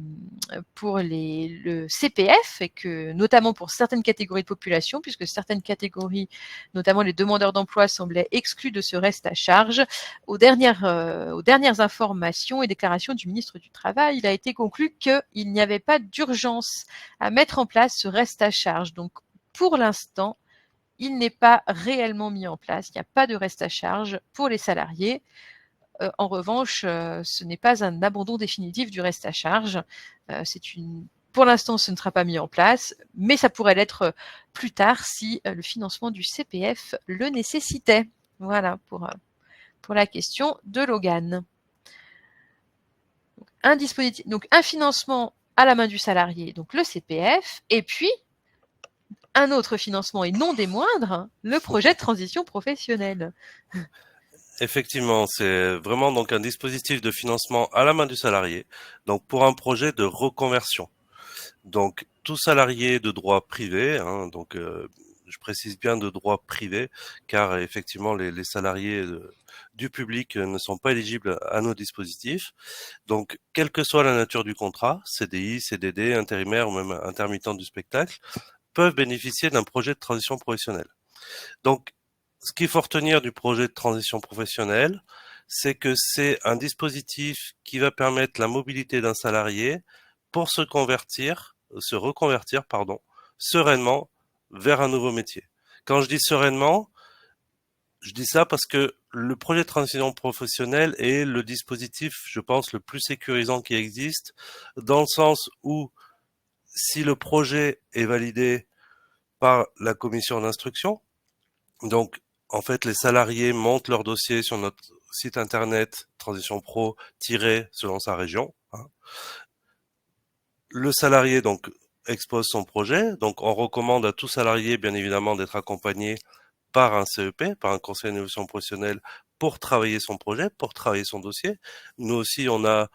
CPF et que notamment pour certaines catégories de population, puisque certaines catégories, notamment les demandeurs d'emploi, semblaient exclus de ce reste à charge. Aux dernières informations et déclarations du ministre du Travail, il a été conclu qu'il n'y avait pas d'urgence à mettre en place ce reste à charge. Donc, pour l'instant, il n'est pas réellement mis en place. Il n'y a pas de reste à charge pour les salariés. En revanche, ce n'est pas un abandon définitif du reste à charge. Pour l'instant, ce ne sera pas mis en place, mais ça pourrait l'être plus tard si le financement du CPF le nécessitait. Voilà pour la question de Logan. Donc un financement à la main du salarié, donc le CPF, et puis un autre financement et non des moindres, le projet de transition professionnelle. Effectivement, c'est vraiment donc un dispositif de financement à la main du salarié, donc pour un projet de reconversion. Donc tout salarié de droit privé, donc je précise bien de droit privé, car effectivement les salariés du public ne sont pas éligibles à nos dispositifs. Donc quelle que soit la nature du contrat, CDI, CDD, intérimaire ou même intermittent du spectacle, peuvent bénéficier d'un projet de transition professionnelle. Donc ce qu'il faut retenir du projet de transition professionnelle, c'est que c'est un dispositif qui va permettre la mobilité d'un salarié pour se reconvertir, sereinement vers un nouveau métier. Quand je dis sereinement, je dis ça parce que le projet de transition professionnelle est le dispositif, je pense, le plus sécurisant qui existe, dans le sens où si le projet est validé par la commission d'instruction, donc en fait, les salariés montent leur dossier sur notre site internet Transition Pro selon sa région. Le salarié donc expose son projet. Donc on recommande à tout salarié bien évidemment d'être accompagné par un CEP, par un conseiller d'innovation professionnelle pour travailler son projet, pour travailler son dossier. Nous aussi, on a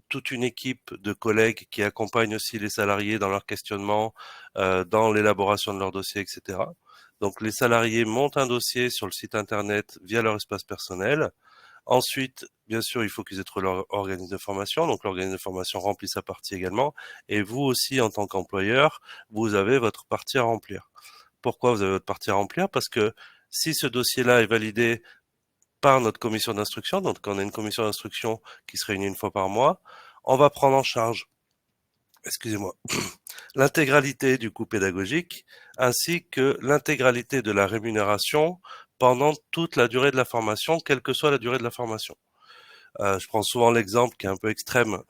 toute une équipe de collègues qui accompagnent aussi les salariés dans leur questionnement, dans l'élaboration de leur dossier, etc. Donc les salariés montent un dossier sur le site internet via leur espace personnel. Ensuite, bien sûr, il faut qu'ils aient leur organisme de formation. Donc l'organisme de formation remplit sa partie également. Et vous aussi, en tant qu'employeur, vous avez votre partie à remplir. Pourquoi vous avez votre partie à remplir? Parce que si ce dossier-là est validé par notre commission d'instruction, donc on a une commission d'instruction qui se réunit une fois par mois, on va prendre en charge, excusez-moi, l'intégralité du coût pédagogique ainsi que l'intégralité de la rémunération pendant toute la durée de la formation, quelle que soit la durée de la formation. Je prends souvent l'exemple qui est un peu extrême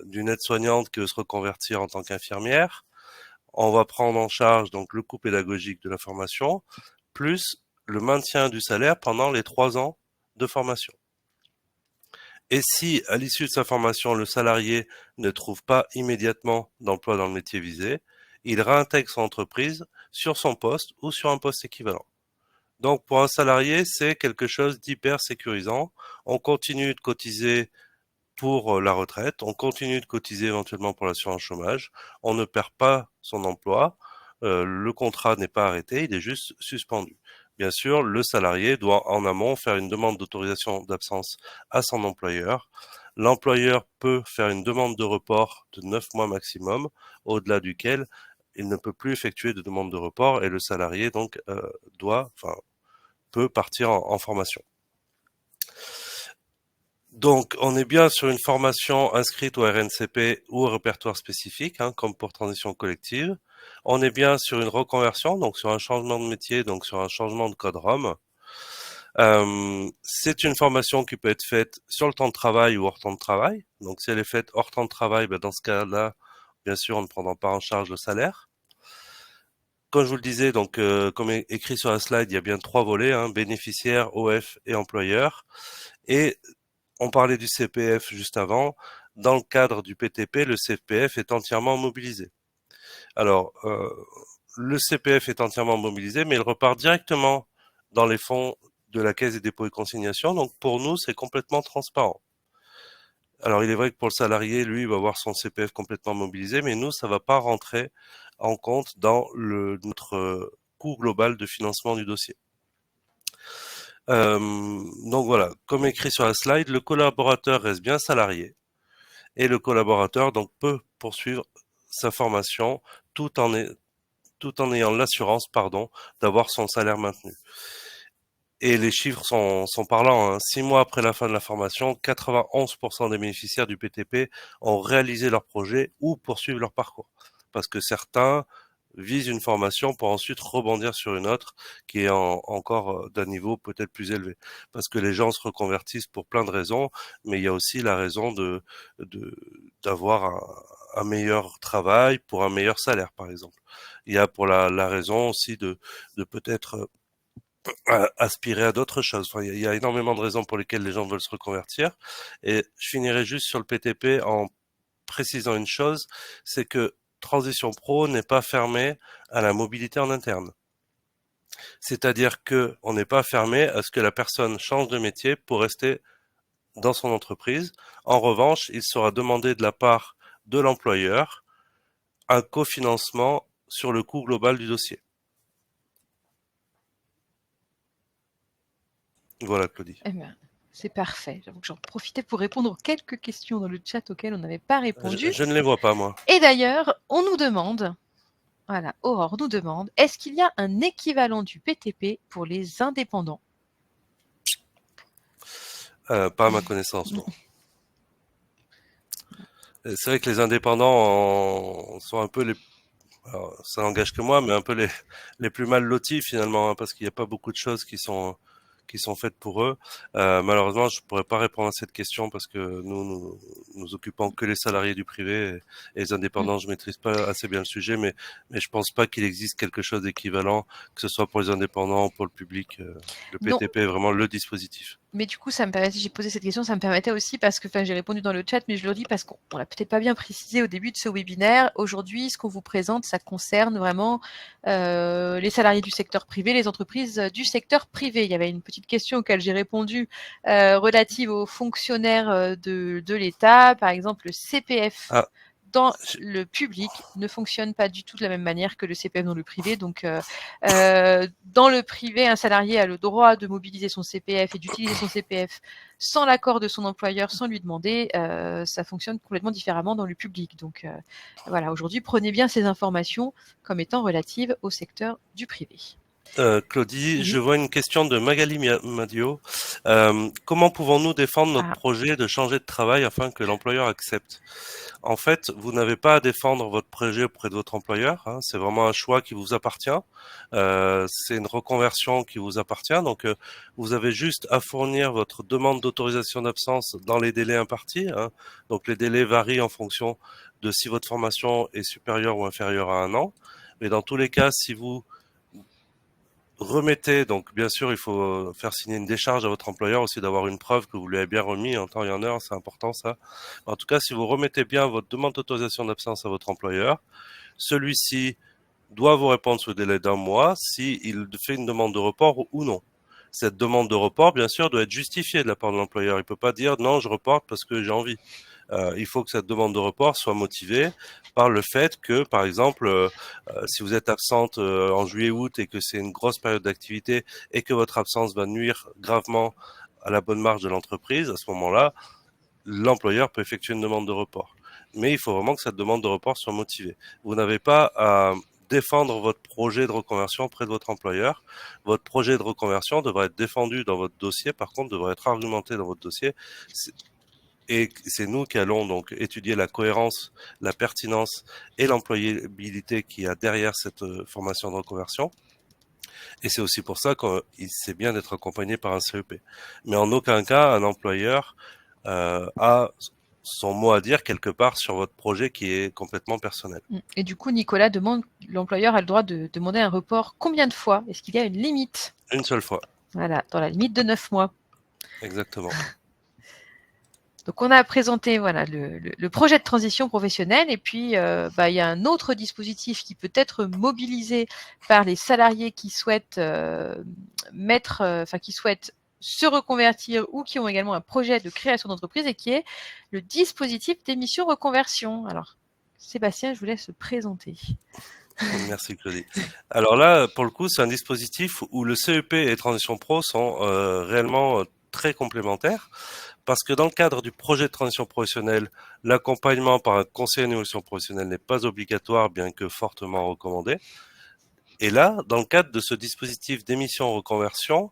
d'une aide-soignante qui veut se reconvertir en tant qu'infirmière. On va prendre en charge donc le coût pédagogique de la formation, plus le maintien du salaire pendant les 3 ans de formation. Et si, à l'issue de sa formation, le salarié ne trouve pas immédiatement d'emploi dans le métier visé, il réintègre son entreprise sur son poste ou sur un poste équivalent. Donc pour un salarié, c'est quelque chose d'hyper sécurisant. On continue de cotiser pour la retraite, on continue de cotiser éventuellement pour l'assurance chômage, on ne perd pas son emploi, le contrat n'est pas arrêté, il est juste suspendu. Bien sûr, le salarié doit en amont faire une demande d'autorisation d'absence à son employeur. L'employeur peut faire une demande de report de 9 mois maximum, au-delà duquel il ne peut plus effectuer de demande de report et le salarié donc peut partir en formation. Donc, on est bien sur une formation inscrite au RNCP ou au répertoire spécifique, comme pour transition collective. On est bien sur une reconversion, donc sur un changement de métier, donc sur un changement de code ROM. C'est une formation qui peut être faite sur le temps de travail ou hors temps de travail. Donc, si elle est faite hors temps de travail, dans ce cas-là, bien sûr, on ne prendra pas en charge le salaire. Comme je vous le disais, donc comme écrit sur la slide, il y a bien 3 volets, bénéficiaire, OF et employeur. Et on parlait du CPF juste avant. Dans le cadre du PTP, le CPF est entièrement mobilisé. Alors, le CPF est entièrement mobilisé, mais il repart directement dans les fonds de la Caisse des dépôts et consignations. Donc, pour nous, c'est complètement transparent. Alors, il est vrai que pour le salarié, lui, il va avoir son CPF complètement mobilisé, mais nous, ça va pas rentrer en compte dans notre coût global de financement du dossier. Donc voilà, comme écrit sur la slide, le collaborateur reste bien salarié et le collaborateur donc peut poursuivre sa formation tout en ayant l'assurance d'avoir son salaire maintenu. Et les chiffres sont parlants. 6 mois après la fin de la formation, 91% des bénéficiaires du PTP ont réalisé leur projet ou poursuivent leur parcours. Parce que certains visent une formation pour ensuite rebondir sur une autre qui est encore d'un niveau peut-être plus élevé. Parce que les gens se reconvertissent pour plein de raisons, mais il y a aussi la raison d'avoir un meilleur travail pour un meilleur salaire, par exemple. Il y a pour la raison aussi de peut-être aspirer à d'autres choses. Enfin, il y a énormément de raisons pour lesquelles les gens veulent se reconvertir. Et je finirai juste sur le PTP en précisant une chose, c'est que Transition Pro n'est pas fermé à la mobilité en interne. C'est-à-dire que on n'est pas fermé à ce que la personne change de métier pour rester dans son entreprise. En revanche, il sera demandé de la part de l'employeur un cofinancement sur le coût global du dossier. Voilà, Claudie. Eh ben, c'est parfait. J'avoue que j'en profitais pour répondre aux quelques questions dans le chat auxquelles on n'avait pas répondu. Je ne les vois pas, moi. Et d'ailleurs, on nous demande, voilà, Aurore nous demande, est-ce qu'il y a un équivalent du PTP pour les indépendants? Pas à ma connaissance, non. C'est vrai que les indépendants sont un peu alors, ça n'engage que moi, mais un peu les plus mal lotis finalement, parce qu'il n'y a pas beaucoup de choses qui sont faites pour eux. Malheureusement, je pourrais pas répondre à cette question parce que nous occupons que les salariés du privé et les indépendants, je maîtrise pas assez bien le sujet, mais je pense pas qu'il existe quelque chose d'équivalent, que ce soit pour les indépendants ou pour le public. Le Non. PTP est vraiment le dispositif. Mais du coup, ça me permettait, j'ai posé cette question, ça me permettait aussi parce que, j'ai répondu dans le chat, mais je le redis parce qu'on l'a peut-être pas bien précisé au début de ce webinaire. Aujourd'hui, ce qu'on vous présente, ça concerne vraiment les salariés du secteur privé, les entreprises du secteur privé. Il y avait une petite question auquel j'ai répondu relative aux fonctionnaires de l'État, par exemple le CPF. Ah, Dans le public ne fonctionne pas du tout de la même manière que le CPF dans le privé. Donc, dans le privé, un salarié a le droit de mobiliser son CPF et d'utiliser son CPF sans l'accord de son employeur, sans lui demander. Ça fonctionne complètement différemment dans le public. Donc, voilà, aujourd'hui, prenez bien ces informations comme étant relatives au secteur du privé. Claudie, Oui. je vois une question de Magali Madio. Comment pouvons-nous défendre notre projet de changer de travail afin que l'employeur accepte? En fait, vous n'avez pas à défendre votre projet auprès de votre employeur. C'est vraiment un choix qui vous appartient. C'est une reconversion qui vous appartient. Donc, vous avez juste à fournir votre demande d'autorisation d'absence dans les délais impartis. Donc, les délais varient en fonction de si votre formation est supérieure ou inférieure à 1 an. Mais dans tous les cas, si vous remettez, donc bien sûr, il faut faire signer une décharge à votre employeur aussi, d'avoir une preuve que vous lui avez bien remis en temps et en heure, c'est important ça. En tout cas, si vous remettez bien votre demande d'autorisation d'absence à votre employeur, celui-ci doit vous répondre sous le délai d'un mois s'il fait une demande de report ou non. Cette demande de report, bien sûr, doit être justifiée de la part de l'employeur. Il ne peut pas dire non, je reporte parce que j'ai envie. Il faut que cette demande de report soit motivée par le fait que, par exemple, si vous êtes absente en juillet-août et que c'est une grosse période d'activité et que votre absence va nuire gravement à la bonne marge de l'entreprise, à ce moment-là, l'employeur peut effectuer une demande de report. Mais il faut vraiment que cette demande de report soit motivée. Vous n'avez pas à défendre votre projet de reconversion auprès de votre employeur. Votre projet de reconversion devra être défendu dans votre dossier, par contre, devra être argumenté dans votre dossier. Et c'est nous qui allons donc étudier la cohérence, la pertinence et l'employabilité qu'il y a derrière cette formation de reconversion. Et c'est aussi pour ça qu'il c'est bien d'être accompagné par un CEP. Mais en aucun cas, un employeur a son mot à dire quelque part sur votre projet qui est complètement personnel. Et du coup, Nicolas demande, l'employeur a le droit de demander un report combien de fois? Est-ce qu'il y a une limite? Une seule fois. Voilà, dans la limite de 9 mois. Exactement. Donc, on a présenté voilà le projet de transition professionnelle et puis il y a un autre dispositif qui peut être mobilisé par les salariés qui souhaitent qui souhaitent se reconvertir ou qui ont également un projet de création d'entreprise et qui est le dispositif d'émission reconversion. Alors, Sébastien, je vous laisse présenter. Merci Claudie. Alors là, pour le coup, c'est un dispositif où le CEP et Transition Pro sont réellement très complémentaires parce que dans le cadre du projet de transition professionnelle, l'accompagnement par un conseiller en évolution professionnelle n'est pas obligatoire, bien que fortement recommandé. Et là, dans le cadre de ce dispositif d'émission reconversion,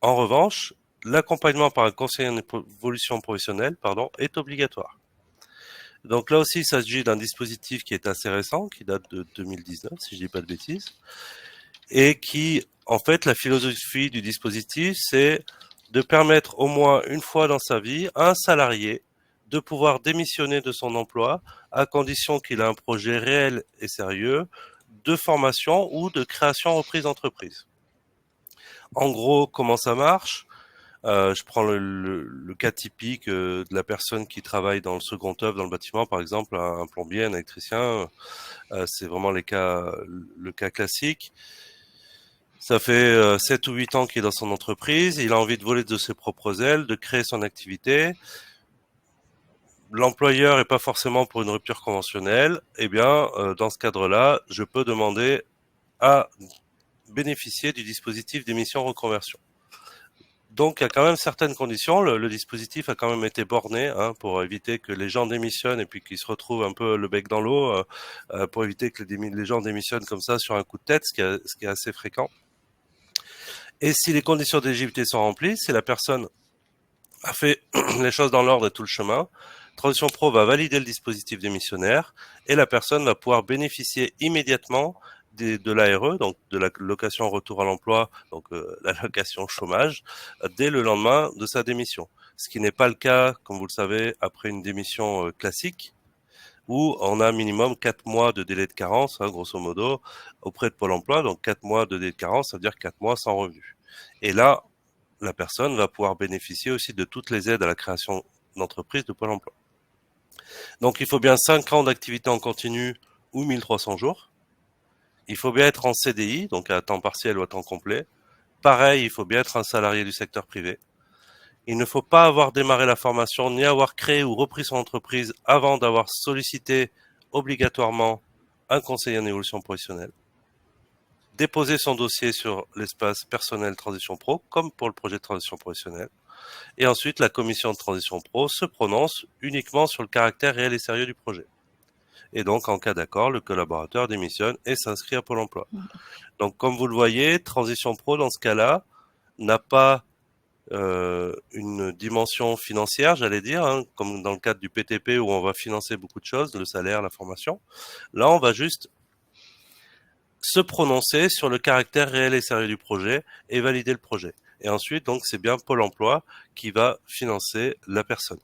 en revanche, l'accompagnement par un conseiller en évolution professionnelle, est obligatoire. Donc là aussi, il s'agit d'un dispositif qui est assez récent, qui date de 2019, si je dis pas de bêtises, et qui, en fait, la philosophie du dispositif, c'est de permettre au moins une fois dans sa vie à un salarié de pouvoir démissionner de son emploi à condition qu'il ait un projet réel et sérieux de formation ou de création reprise d'entreprise. En gros, comment ça marche? Je prends le cas typique de la personne qui travaille dans le second œuvre dans le bâtiment, par exemple, un plombier, un électricien. C'est vraiment le cas classique. Ça fait 7 ou 8 ans qu'il est dans son entreprise, il a envie de voler de ses propres ailes, de créer son activité. L'employeur n'est pas forcément pour une rupture conventionnelle. Eh bien, dans ce cadre-là, je peux demander à bénéficier du dispositif d'émission reconversion. Donc, il y a quand même certaines conditions. Le dispositif a quand même été borné pour éviter que les gens démissionnent et puis qu'ils se retrouvent un peu le bec dans l'eau, pour éviter que les gens démissionnent comme ça sur un coup de tête, ce qui est assez fréquent. Et si les conditions d'éligibilité sont remplies, si la personne a fait les choses dans l'ordre et tout le chemin, Transition Pro va valider le dispositif démissionnaire et la personne va pouvoir bénéficier immédiatement de l'ARE, donc de la location retour à l'emploi, donc la location chômage, dès le lendemain de sa démission. Ce qui n'est pas le cas, comme vous le savez, après une démission classique, où on a minimum 4 mois de délai de carence, grosso modo, auprès de Pôle emploi. Donc 4 mois de délai de carence, ça veut dire 4 mois sans revenu. Et là, la personne va pouvoir bénéficier aussi de toutes les aides à la création d'entreprise de Pôle emploi. Donc il faut bien 5 ans d'activité en continu ou 1300 jours. Il faut bien être en CDI, donc à temps partiel ou à temps complet. Pareil, il faut bien être un salarié du secteur privé. Il ne faut pas avoir démarré la formation ni avoir créé ou repris son entreprise avant d'avoir sollicité obligatoirement un conseiller en évolution professionnelle. Déposer son dossier sur l'espace personnel Transition Pro, comme pour le projet de transition professionnelle. Et ensuite, la commission de transition pro se prononce uniquement sur le caractère réel et sérieux du projet. Et donc, en cas d'accord, le collaborateur démissionne et s'inscrit à Pôle emploi. Donc, comme vous le voyez, Transition Pro, dans ce cas-là, n'a pas une dimension financière, j'allais dire, comme dans le cadre du PTP où on va financer beaucoup de choses, le salaire, la formation. Là, on va juste se prononcer sur le caractère réel et sérieux du projet et valider le projet. Et ensuite, donc, c'est bien Pôle emploi qui va financer la personne.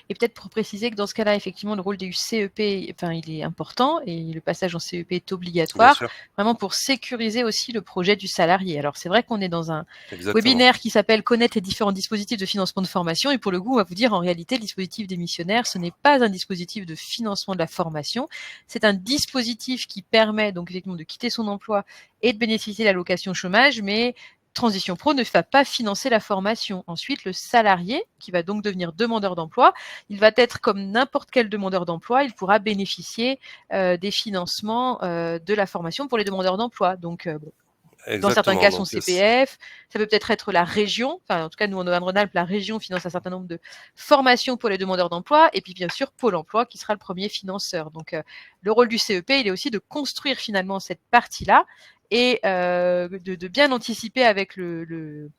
Et peut-être pour préciser que dans ce cas-là, effectivement, le rôle du CEP, il est important et le passage en CEP est Bien obligatoire, sûr, vraiment pour sécuriser aussi le projet du salarié. Alors c'est vrai qu'on est dans un exactement. webinaire qui s'appelle Connaître les différents dispositifs de financement de formation et pour le coup, on va vous dire en réalité, le dispositif démissionnaire, ce n'est pas un dispositif de financement de la formation, c'est un dispositif qui permet donc effectivement de quitter son emploi et de bénéficier de l'allocation chômage, mais Transition Pro ne va pas financer la formation. Ensuite, le salarié, qui va donc devenir demandeur d'emploi, il va être comme n'importe quel demandeur d'emploi, il pourra bénéficier des financements de la formation pour les demandeurs d'emploi. Donc, dans certains Exactement. cas, son Donc, CPF, ça peut peut-être être la région, enfin en tout cas nous en Auvergne-Rhône-Alpes, la région finance un certain nombre de formations pour les demandeurs d'emploi, et puis bien sûr Pôle emploi qui sera le premier financeur. Donc le rôle du CEP, il est aussi de construire finalement cette partie-là et de bien anticiper avec le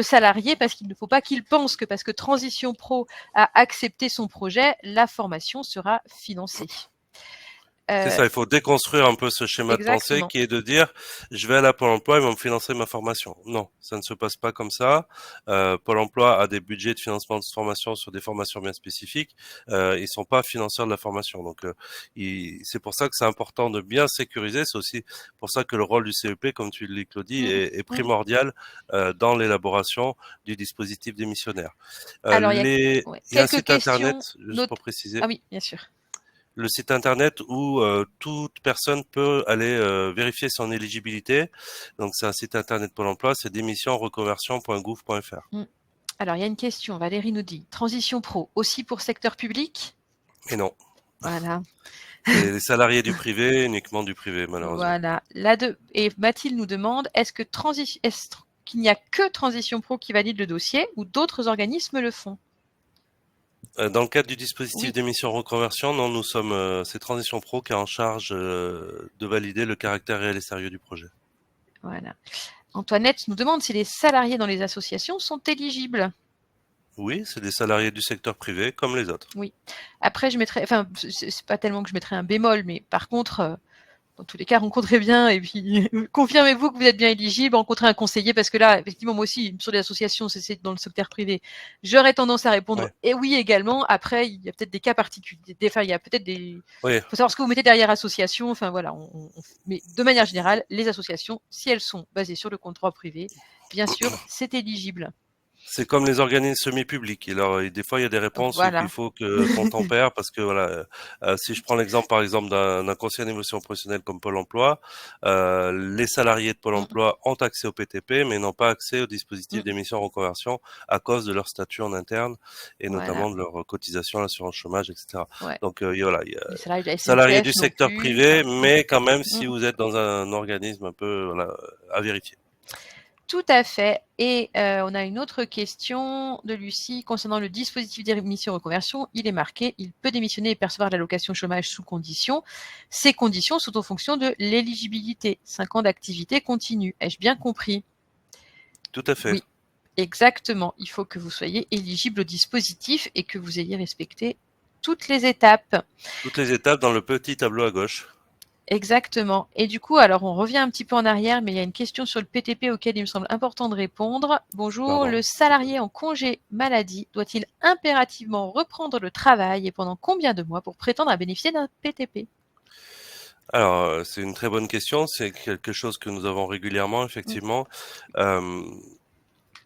salarié, parce qu'il ne faut pas qu'il pense que parce que Transition Pro a accepté son projet, la formation sera financée. c'est ça, il faut déconstruire un peu ce schéma de pensée Exactement. qui est de dire je vais à la Pôle emploi, ils vont me financer ma formation. Non, ça ne se passe pas comme ça. Pôle emploi a des budgets de financement de formation sur des formations bien spécifiques. Ils sont pas financeurs de la formation. Donc, c'est pour ça que c'est important de bien sécuriser. C'est aussi pour ça que le rôle du CEP, comme tu le dis, Claudie, Mmh, est mmh. primordial dans l'élaboration du dispositif démissionnaire. Alors Il y a un quelques site internet, questions. juste pour préciser, Ah oui, bien sûr. le site internet où toute personne peut aller vérifier son éligibilité. Donc c'est un site internet Pôle emploi, c'est démissionreconversion.gouv.fr. Mmh. Alors il y a une question, Valérie nous dit: «Transition pro, aussi pour secteur public?» Et non, Voilà, c'est les salariés du privé, uniquement du privé malheureusement. voilà. Et Mathilde nous demande: est-ce qu'il n'y a que Transition pro qui valide le dossier ou d'autres organismes le font?» Dans le cadre du dispositif Oui, d'émission reconversion, non, c'est Transition Pro qui est en charge de valider le caractère réel et sérieux du projet. voilà. Antoinette nous demande si les salariés dans les associations sont éligibles. Oui, c'est des salariés du secteur privé comme les autres. Oui. Après je mettrais, enfin c'est pas tellement que je mettrais un bémol, mais par contre, dans tous les cas, rencontrez bien et puis confirmez-vous que vous êtes bien éligible, rencontrez un conseiller parce que là, effectivement, moi aussi, sur les associations, c'est dans le secteur privé, j'aurais tendance à répondre Ouais. et oui également. Après, il y a peut-être des cas particuliers, enfin, il y a peut-être des, Oui, faut savoir ce que vous mettez derrière association. Enfin voilà, mais de manière générale, les associations, si elles sont basées sur le compte droit privé, bien sûr, c'est éligible. c'est comme les organismes semi-publics. Et des fois, il y a des réponses qu'il Voilà. faut que qu'on tempère parce que voilà, si je prends l'exemple par exemple d'un conseiller d'évolution professionnelle comme Pôle Emploi, les salariés de Pôle Mm, Emploi ont accès au PTP, mais n'ont pas accès au dispositif mm, d'émission reconversion à cause de leur statut en interne et voilà. notamment de leur cotisation à l'assurance chômage, etc. Ouais. Donc voilà, il y a Les salariés de la salariés du SNCF non secteur plus. privé, Enfin, mais quand même mm. si vous êtes dans un organisme un peu voilà, à vérifier. Tout à fait. Et on a une autre question de Lucie concernant le dispositif d'émission reconversion. Il est marqué, il peut démissionner et percevoir l'allocation chômage sous conditions. Ces conditions sont en fonction de l'éligibilité. 5 ans d'activité continue. Ai-je bien compris? Tout à fait. Oui, exactement. Il faut que vous soyez éligible au dispositif et que vous ayez respecté toutes les étapes. Toutes les étapes dans le petit tableau à gauche. Exactement. Et du coup, alors on revient un petit peu en arrière, mais il y a une question sur le PTP auquel il me semble important de répondre. Bonjour, Pardon. le salarié en congé maladie doit-il impérativement reprendre le travail et pendant combien de mois pour prétendre à bénéficier d'un PTP? Alors, c'est une très bonne question. C'est quelque chose que nous avons régulièrement, Mm. effectivement. Euh,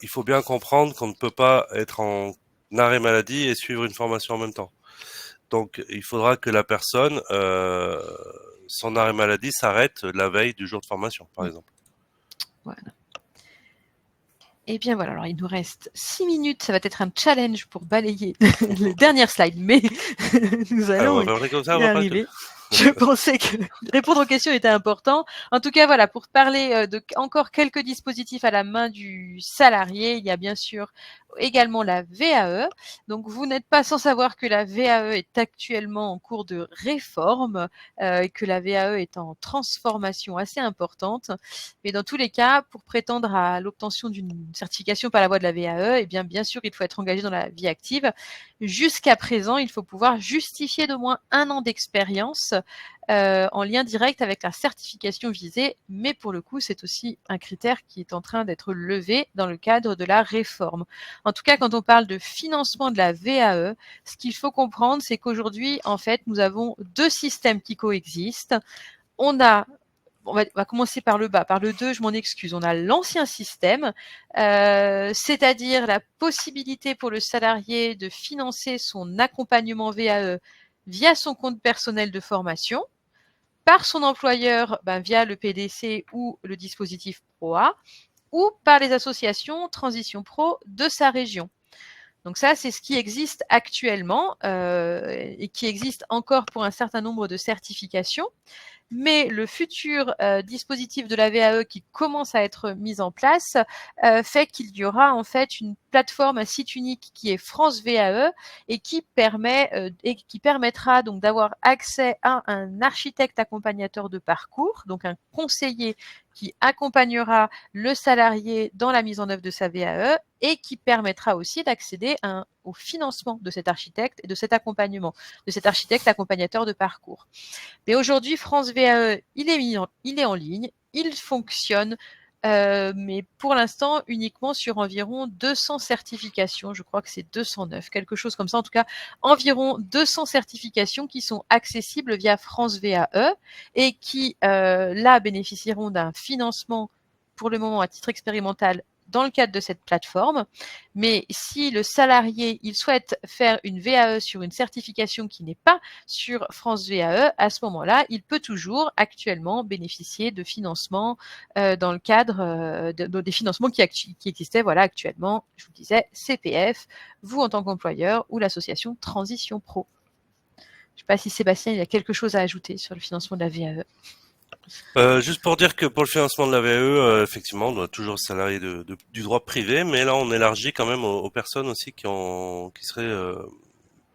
il faut bien comprendre qu'on ne peut pas être en arrêt maladie et suivre une formation en même temps. Donc, il faudra que la personne, son arrêt maladie s'arrête la veille du jour de formation, par Mm. exemple. Voilà. Eh bien voilà, alors il nous reste 6 minutes, ça va être un challenge pour balayer les dernières slides, mais nous Alors, on allons va faire comme ça, on y va pas que... arriver. Je pensais que répondre aux questions était important. En tout cas, voilà, pour parler de encore quelques dispositifs à la main du salarié, il y a bien sûr également la VAE. Donc, vous n'êtes pas sans savoir que la VAE est actuellement en cours de réforme et que la VAE est en transformation assez importante. Mais dans tous les cas, pour prétendre à l'obtention d'une certification par la voie de la VAE, eh bien sûr, il faut être engagé dans la vie active. Jusqu'à présent, il faut pouvoir justifier d'au moins 1 an d'expérience en lien direct avec la certification visée, mais pour le coup, c'est aussi un critère qui est en train d'être levé dans le cadre de la réforme. En tout cas, quand on parle de financement de la VAE, ce qu'il faut comprendre, c'est qu'aujourd'hui, en fait, nous avons deux systèmes qui coexistent. On va commencer par le bas, par le 2, je m'en excuse. On a l'ancien système, c'est-à-dire la possibilité pour le salarié de financer son accompagnement VAE via son compte personnel de formation, par son employeur via le PDC ou le dispositif PROA, ou par les associations Transition Pro de sa région. Donc ça, c'est ce qui existe actuellement et qui existe encore pour un certain nombre de certifications. Mais le futur dispositif de la VAE qui commence à être mis en place fait qu'il y aura en fait une plateforme, un site unique qui est France VAE et qui permettra donc d'avoir accès à un architecte accompagnateur de parcours, donc un conseiller qui accompagnera le salarié dans la mise en œuvre de sa VAE et qui permettra aussi d'accéder au financement de cet architecte et de cet accompagnement, de cet architecte accompagnateur de parcours. Mais aujourd'hui, France VAE, il est en ligne, il fonctionne, mais pour l'instant uniquement sur environ 200 certifications. Je crois que c'est 209, quelque chose comme ça. En tout cas, environ 200 certifications qui sont accessibles via France VAE et qui, là, bénéficieront d'un financement pour le moment à titre expérimental dans le cadre de cette plateforme. Mais si le salarié, il souhaite faire une VAE sur une certification qui n'est pas sur France VAE, à ce moment-là, il peut toujours actuellement bénéficier de financements dans le cadre des financements qui existaient actuellement, je vous disais, CPF, vous en tant qu'employeur ou l'association Transition Pro. Je ne sais pas si Sébastien, il y a quelque chose à ajouter sur le financement de la VAE. Juste pour dire que pour le financement de la VAE, effectivement, on doit toujours salarier du droit privé, mais là on élargit quand même aux personnes aussi qui seraient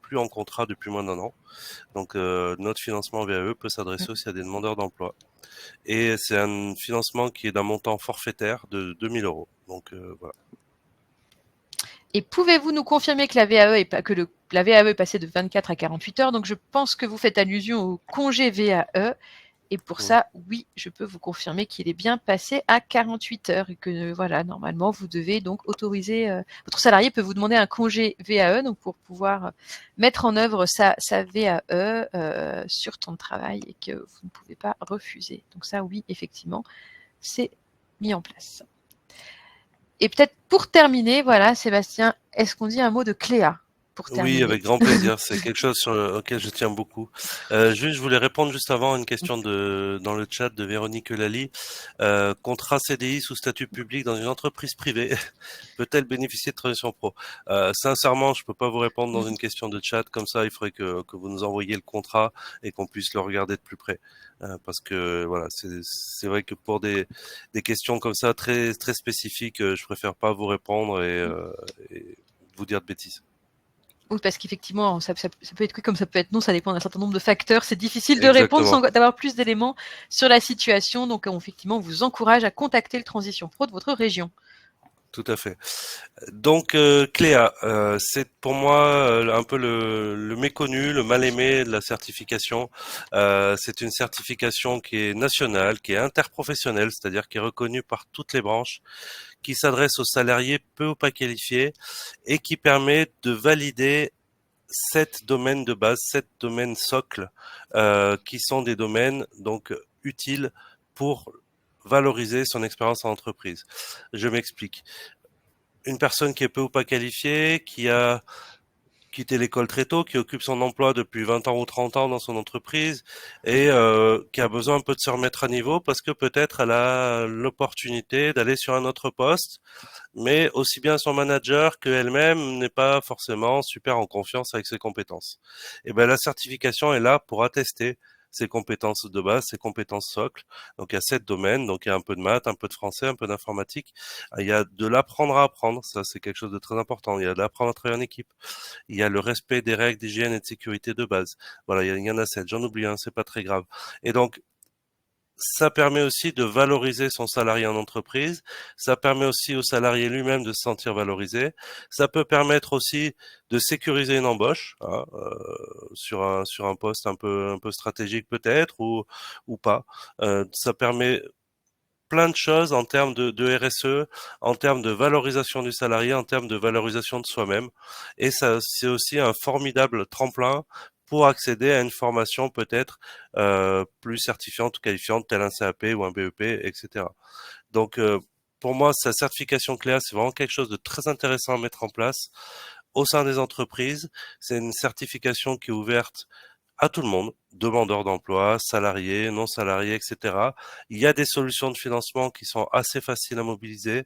plus en contrat depuis moins d'1 an. Donc notre financement VAE peut s'adresser aussi à des demandeurs d'emploi. Et c'est un financement qui est d'un montant forfaitaire de 2000 euros. Donc voilà. Et pouvez-vous nous confirmer que la VAE est passée de 24 à 48 heures? Donc je pense que vous faites allusion au congé VAE. Et pour ça, oui, je peux vous confirmer qu'il est bien passé à 48 heures et que voilà, normalement, vous devez donc autoriser, votre salarié peut vous demander un congé VAE donc pour pouvoir mettre en œuvre sa VAE sur temps de travail et que vous ne pouvez pas refuser. Donc ça, oui, effectivement, c'est mis en place. Et peut-être pour terminer, voilà, Sébastien, est-ce qu'on dit un mot de Cléa? Oui, avec grand plaisir. C'est quelque chose auquel je tiens beaucoup. Juste, je voulais répondre juste avant à une question dans le chat de Véronique Lally. Contrat CDI sous statut public dans une entreprise privée, peut-elle bénéficier de transition pro? Sincèrement, je peux pas vous répondre dans une question de chat. Comme ça, il faudrait que vous nous envoyiez le contrat et qu'on puisse le regarder de plus près. Parce que voilà, c'est vrai que pour des questions comme ça très très spécifiques, je préfère pas vous répondre et vous dire de bêtises. Oui, parce qu'effectivement, ça peut être oui comme ça peut être non, ça dépend d'un certain nombre de facteurs. C'est difficile de répondre Exactement. sans d'avoir plus d'éléments sur la situation. Donc, effectivement, on vous encourage à contacter le Transition Pro de votre région. Tout à fait. Donc Cléa, c'est pour moi un peu le méconnu, le mal aimé de la certification. C'est une certification qui est nationale, qui est interprofessionnelle, c'est-à-dire qui est reconnue par toutes les branches, qui s'adresse aux salariés peu ou pas qualifiés et qui permet de valider 7 domaines de base, 7 domaines socles, qui sont des domaines donc utiles pour valoriser son expérience en entreprise. Je m'explique. Une personne qui est peu ou pas qualifiée, qui a quitté l'école très tôt, qui occupe son emploi depuis 20 ans ou 30 ans dans son entreprise et qui a besoin un peu de se remettre à niveau parce que peut-être elle a l'opportunité d'aller sur un autre poste, mais aussi bien son manager qu'elle-même n'est pas forcément super en confiance avec ses compétences. Et ben la certification est là pour attester ses compétences de base, ses compétences socles. Donc il y a 7 domaines, donc il y a un peu de maths, un peu de français, un peu d'informatique. Il y a de l'apprendre à apprendre, ça c'est quelque chose de très important. Il y a de l'apprendre à travailler en équipe. Il y a le respect des règles d'hygiène et de sécurité de base. Voilà, il y en a 7. J'en oublie un, c'est pas très grave. Et donc ça permet aussi de valoriser son salarié en entreprise. Ça permet aussi au salarié lui-même de se sentir valorisé. Ça peut permettre aussi de sécuriser une embauche, hein, sur un poste un peu stratégique peut-être ou pas. Ça permet plein de choses en termes de RSE, en termes de valorisation du salarié, en termes de valorisation de soi-même. Et ça, c'est aussi un formidable tremplin pour accéder à une formation peut-être plus certifiante ou qualifiante, telle un CAP ou un BEP, etc. Donc, pour moi, sa certification CLEA, c'est vraiment quelque chose de très intéressant à mettre en place au sein des entreprises. C'est une certification qui est ouverte à tout le monde, demandeurs d'emploi, salariés, non salariés, etc. Il y a des solutions de financement qui sont assez faciles à mobiliser.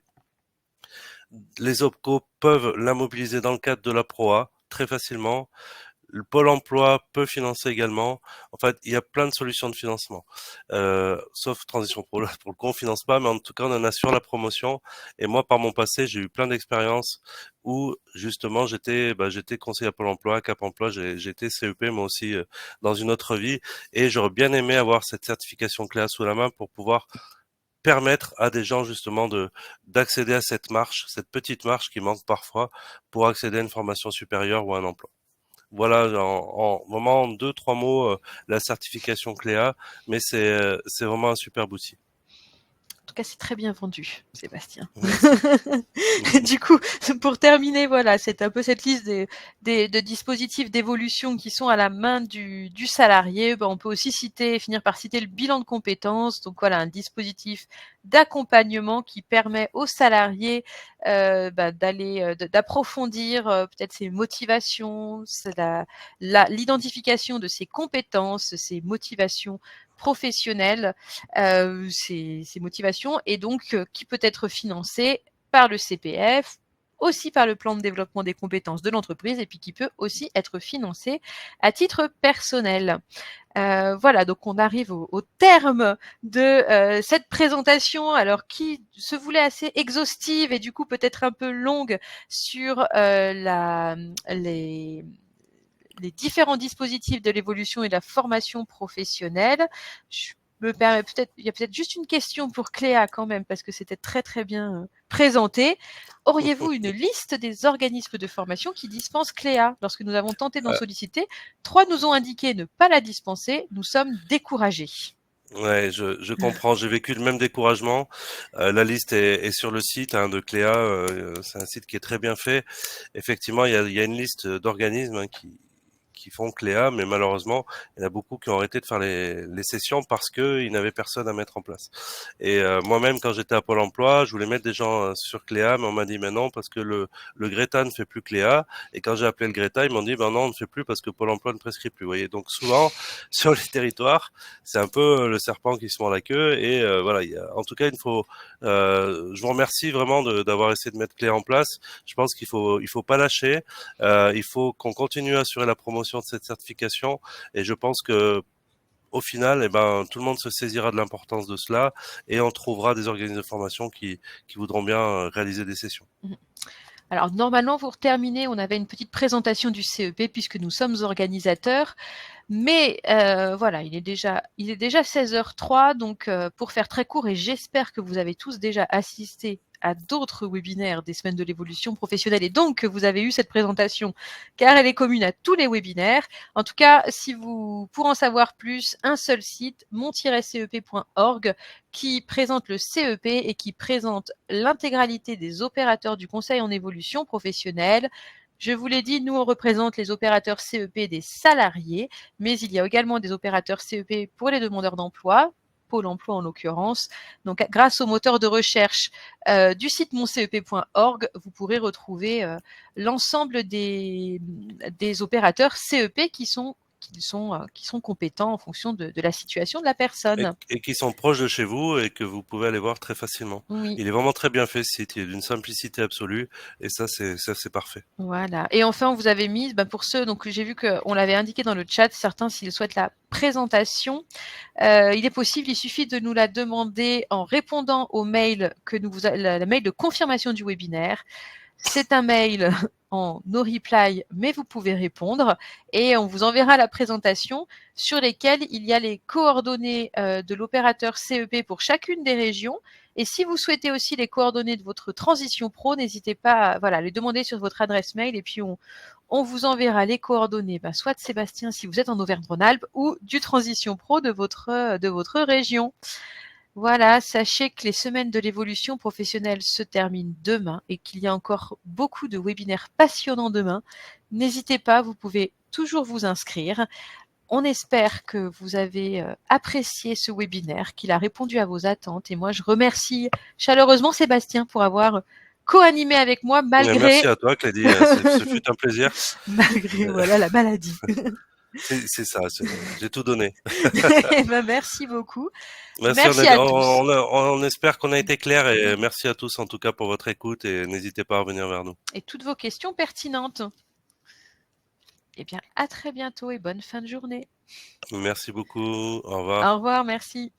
Les OPCO peuvent la mobiliser dans le cadre de la PROA très facilement. Le Pôle emploi peut financer également. En fait, il y a plein de solutions de financement. Sauf Transition Pro, là, pour le coup, on finance pas, mais en tout cas, on en assure la promotion. Et moi, par mon passé, j'ai eu plein d'expériences où, justement, j'étais conseiller à Pôle emploi, Cap emploi, j'ai été CEP, moi aussi, dans une autre vie. Et j'aurais bien aimé avoir cette certification CLEA sous la main pour pouvoir permettre à des gens, justement, d'accéder à cette marche, cette petite marche qui manque parfois pour accéder à une formation supérieure ou à un emploi. Voilà, vraiment en deux, trois mots, la certification Cléa, mais c'est vraiment un super outil. En tout cas, c'est très bien vendu, Sébastien. Merci. Du coup, pour terminer, voilà, c'est un peu cette liste de dispositifs d'évolution qui sont à la main du salarié. Ben, on peut aussi finir par citer le bilan de compétences. Donc voilà, un dispositif d'accompagnement qui permet aux salariés d'approfondir peut-être ses motivations, l'identification de ses compétences, ses motivations professionnelles, ces motivations, et donc qui peut être financé par le CPF, aussi par le plan de développement des compétences de l'entreprise, et puis qui peut aussi être financé à titre personnel. Voilà, donc on arrive au terme de cette présentation, alors qui se voulait assez exhaustive et du coup peut-être un peu longue sur les différents dispositifs de l'évolution et de la formation professionnelle. Je me permets il y a peut-être juste une question pour Cléa quand même, parce que c'était très très bien présenté. Auriez-vous une liste des organismes de formation qui dispensent Cléa? Lorsque nous avons tenté d'en solliciter, 3 nous ont indiqué ne pas la dispenser. Nous sommes découragés. Ouais, je comprends. J'ai vécu le même découragement. La liste est sur le site, hein, de Cléa. C'est un site qui est très bien fait. Effectivement, il y a une liste d'organismes, hein, qui font Cléa, mais malheureusement, il y en a beaucoup qui ont arrêté de faire les sessions parce que ils n'avaient personne à mettre en place. Et moi-même, quand j'étais à Pôle emploi, je voulais mettre des gens sur Cléa, mais on m'a dit mais non parce que le Greta ne fait plus Cléa. Et quand j'ai appelé le Greta, ils m'ont dit ben non, on ne fait plus parce que Pôle emploi ne prescrit plus. Vous voyez, donc souvent sur les territoires, c'est un peu le serpent qui se mord la queue. Et voilà, en tout cas, il faut. Je vous remercie vraiment d'avoir essayé de mettre Cléa en place. Je pense il faut pas lâcher. Il faut qu'on continue à assurer la promotion de cette certification. Et je pense que au final, eh ben, tout le monde se saisira de l'importance de cela et on trouvera des organismes de formation qui voudront bien réaliser des sessions. Alors normalement, pour terminer, on avait une petite présentation du CEP puisque nous sommes organisateurs. Mais voilà, il est déjà 16h03, donc pour faire très court, et j'espère que vous avez tous déjà assisté à d'autres webinaires des semaines de l'évolution professionnelle, et donc que vous avez eu cette présentation, car elle est commune à tous les webinaires. En tout cas, pour en savoir plus, un seul site, mon-cep.org, qui présente le CEP et qui présente l'intégralité des opérateurs du conseil en évolution professionnelle. Je vous l'ai dit, nous, on représente les opérateurs CEP des salariés, mais il y a également des opérateurs CEP pour les demandeurs d'emploi, Pôle emploi en l'occurrence. Donc, grâce au moteur de recherche du site moncep.org, vous pourrez retrouver l'ensemble des opérateurs CEP qui sont compétents en fonction de la situation de la personne. Et qui sont proches de chez vous et que vous pouvez aller voir très facilement. Oui. Il est vraiment très bien fait ce site, il est d'une simplicité absolue et ça c'est parfait. Voilà. Et enfin, on vous avait mis, pour ceux, donc j'ai vu qu'on l'avait indiqué dans le chat, certains s'ils souhaitent la présentation, il est possible, il suffit de nous la demander en répondant au mail la mail de confirmation du webinaire. C'est un mail en no reply, mais vous pouvez répondre et on vous enverra la présentation sur lesquelles il y a les coordonnées de l'opérateur CEP pour chacune des régions. Et si vous souhaitez aussi les coordonnées de votre transition pro, n'hésitez pas à les demander sur votre adresse mail et puis on vous enverra les coordonnées, soit de Sébastien si vous êtes en Auvergne-Rhône-Alpes ou du transition pro de votre région. Voilà, sachez que les semaines de l'évolution professionnelle se terminent demain et qu'il y a encore beaucoup de webinaires passionnants demain. N'hésitez pas, vous pouvez toujours vous inscrire. On espère que vous avez apprécié ce webinaire, qu'il a répondu à vos attentes. Et moi, je remercie chaleureusement Sébastien pour avoir co-animé avec moi Merci malgré à toi, Clédy. Ce fut un plaisir. malgré la maladie. C'est ça, j'ai tout donné. Merci beaucoup. Merci, Merci à tous. on espère qu'on a été clair et merci à tous en tout cas pour votre écoute et n'hésitez pas à revenir vers nous. Et toutes vos questions pertinentes. Eh bien, à très bientôt et bonne fin de journée. Merci beaucoup. Au revoir. Au revoir, merci.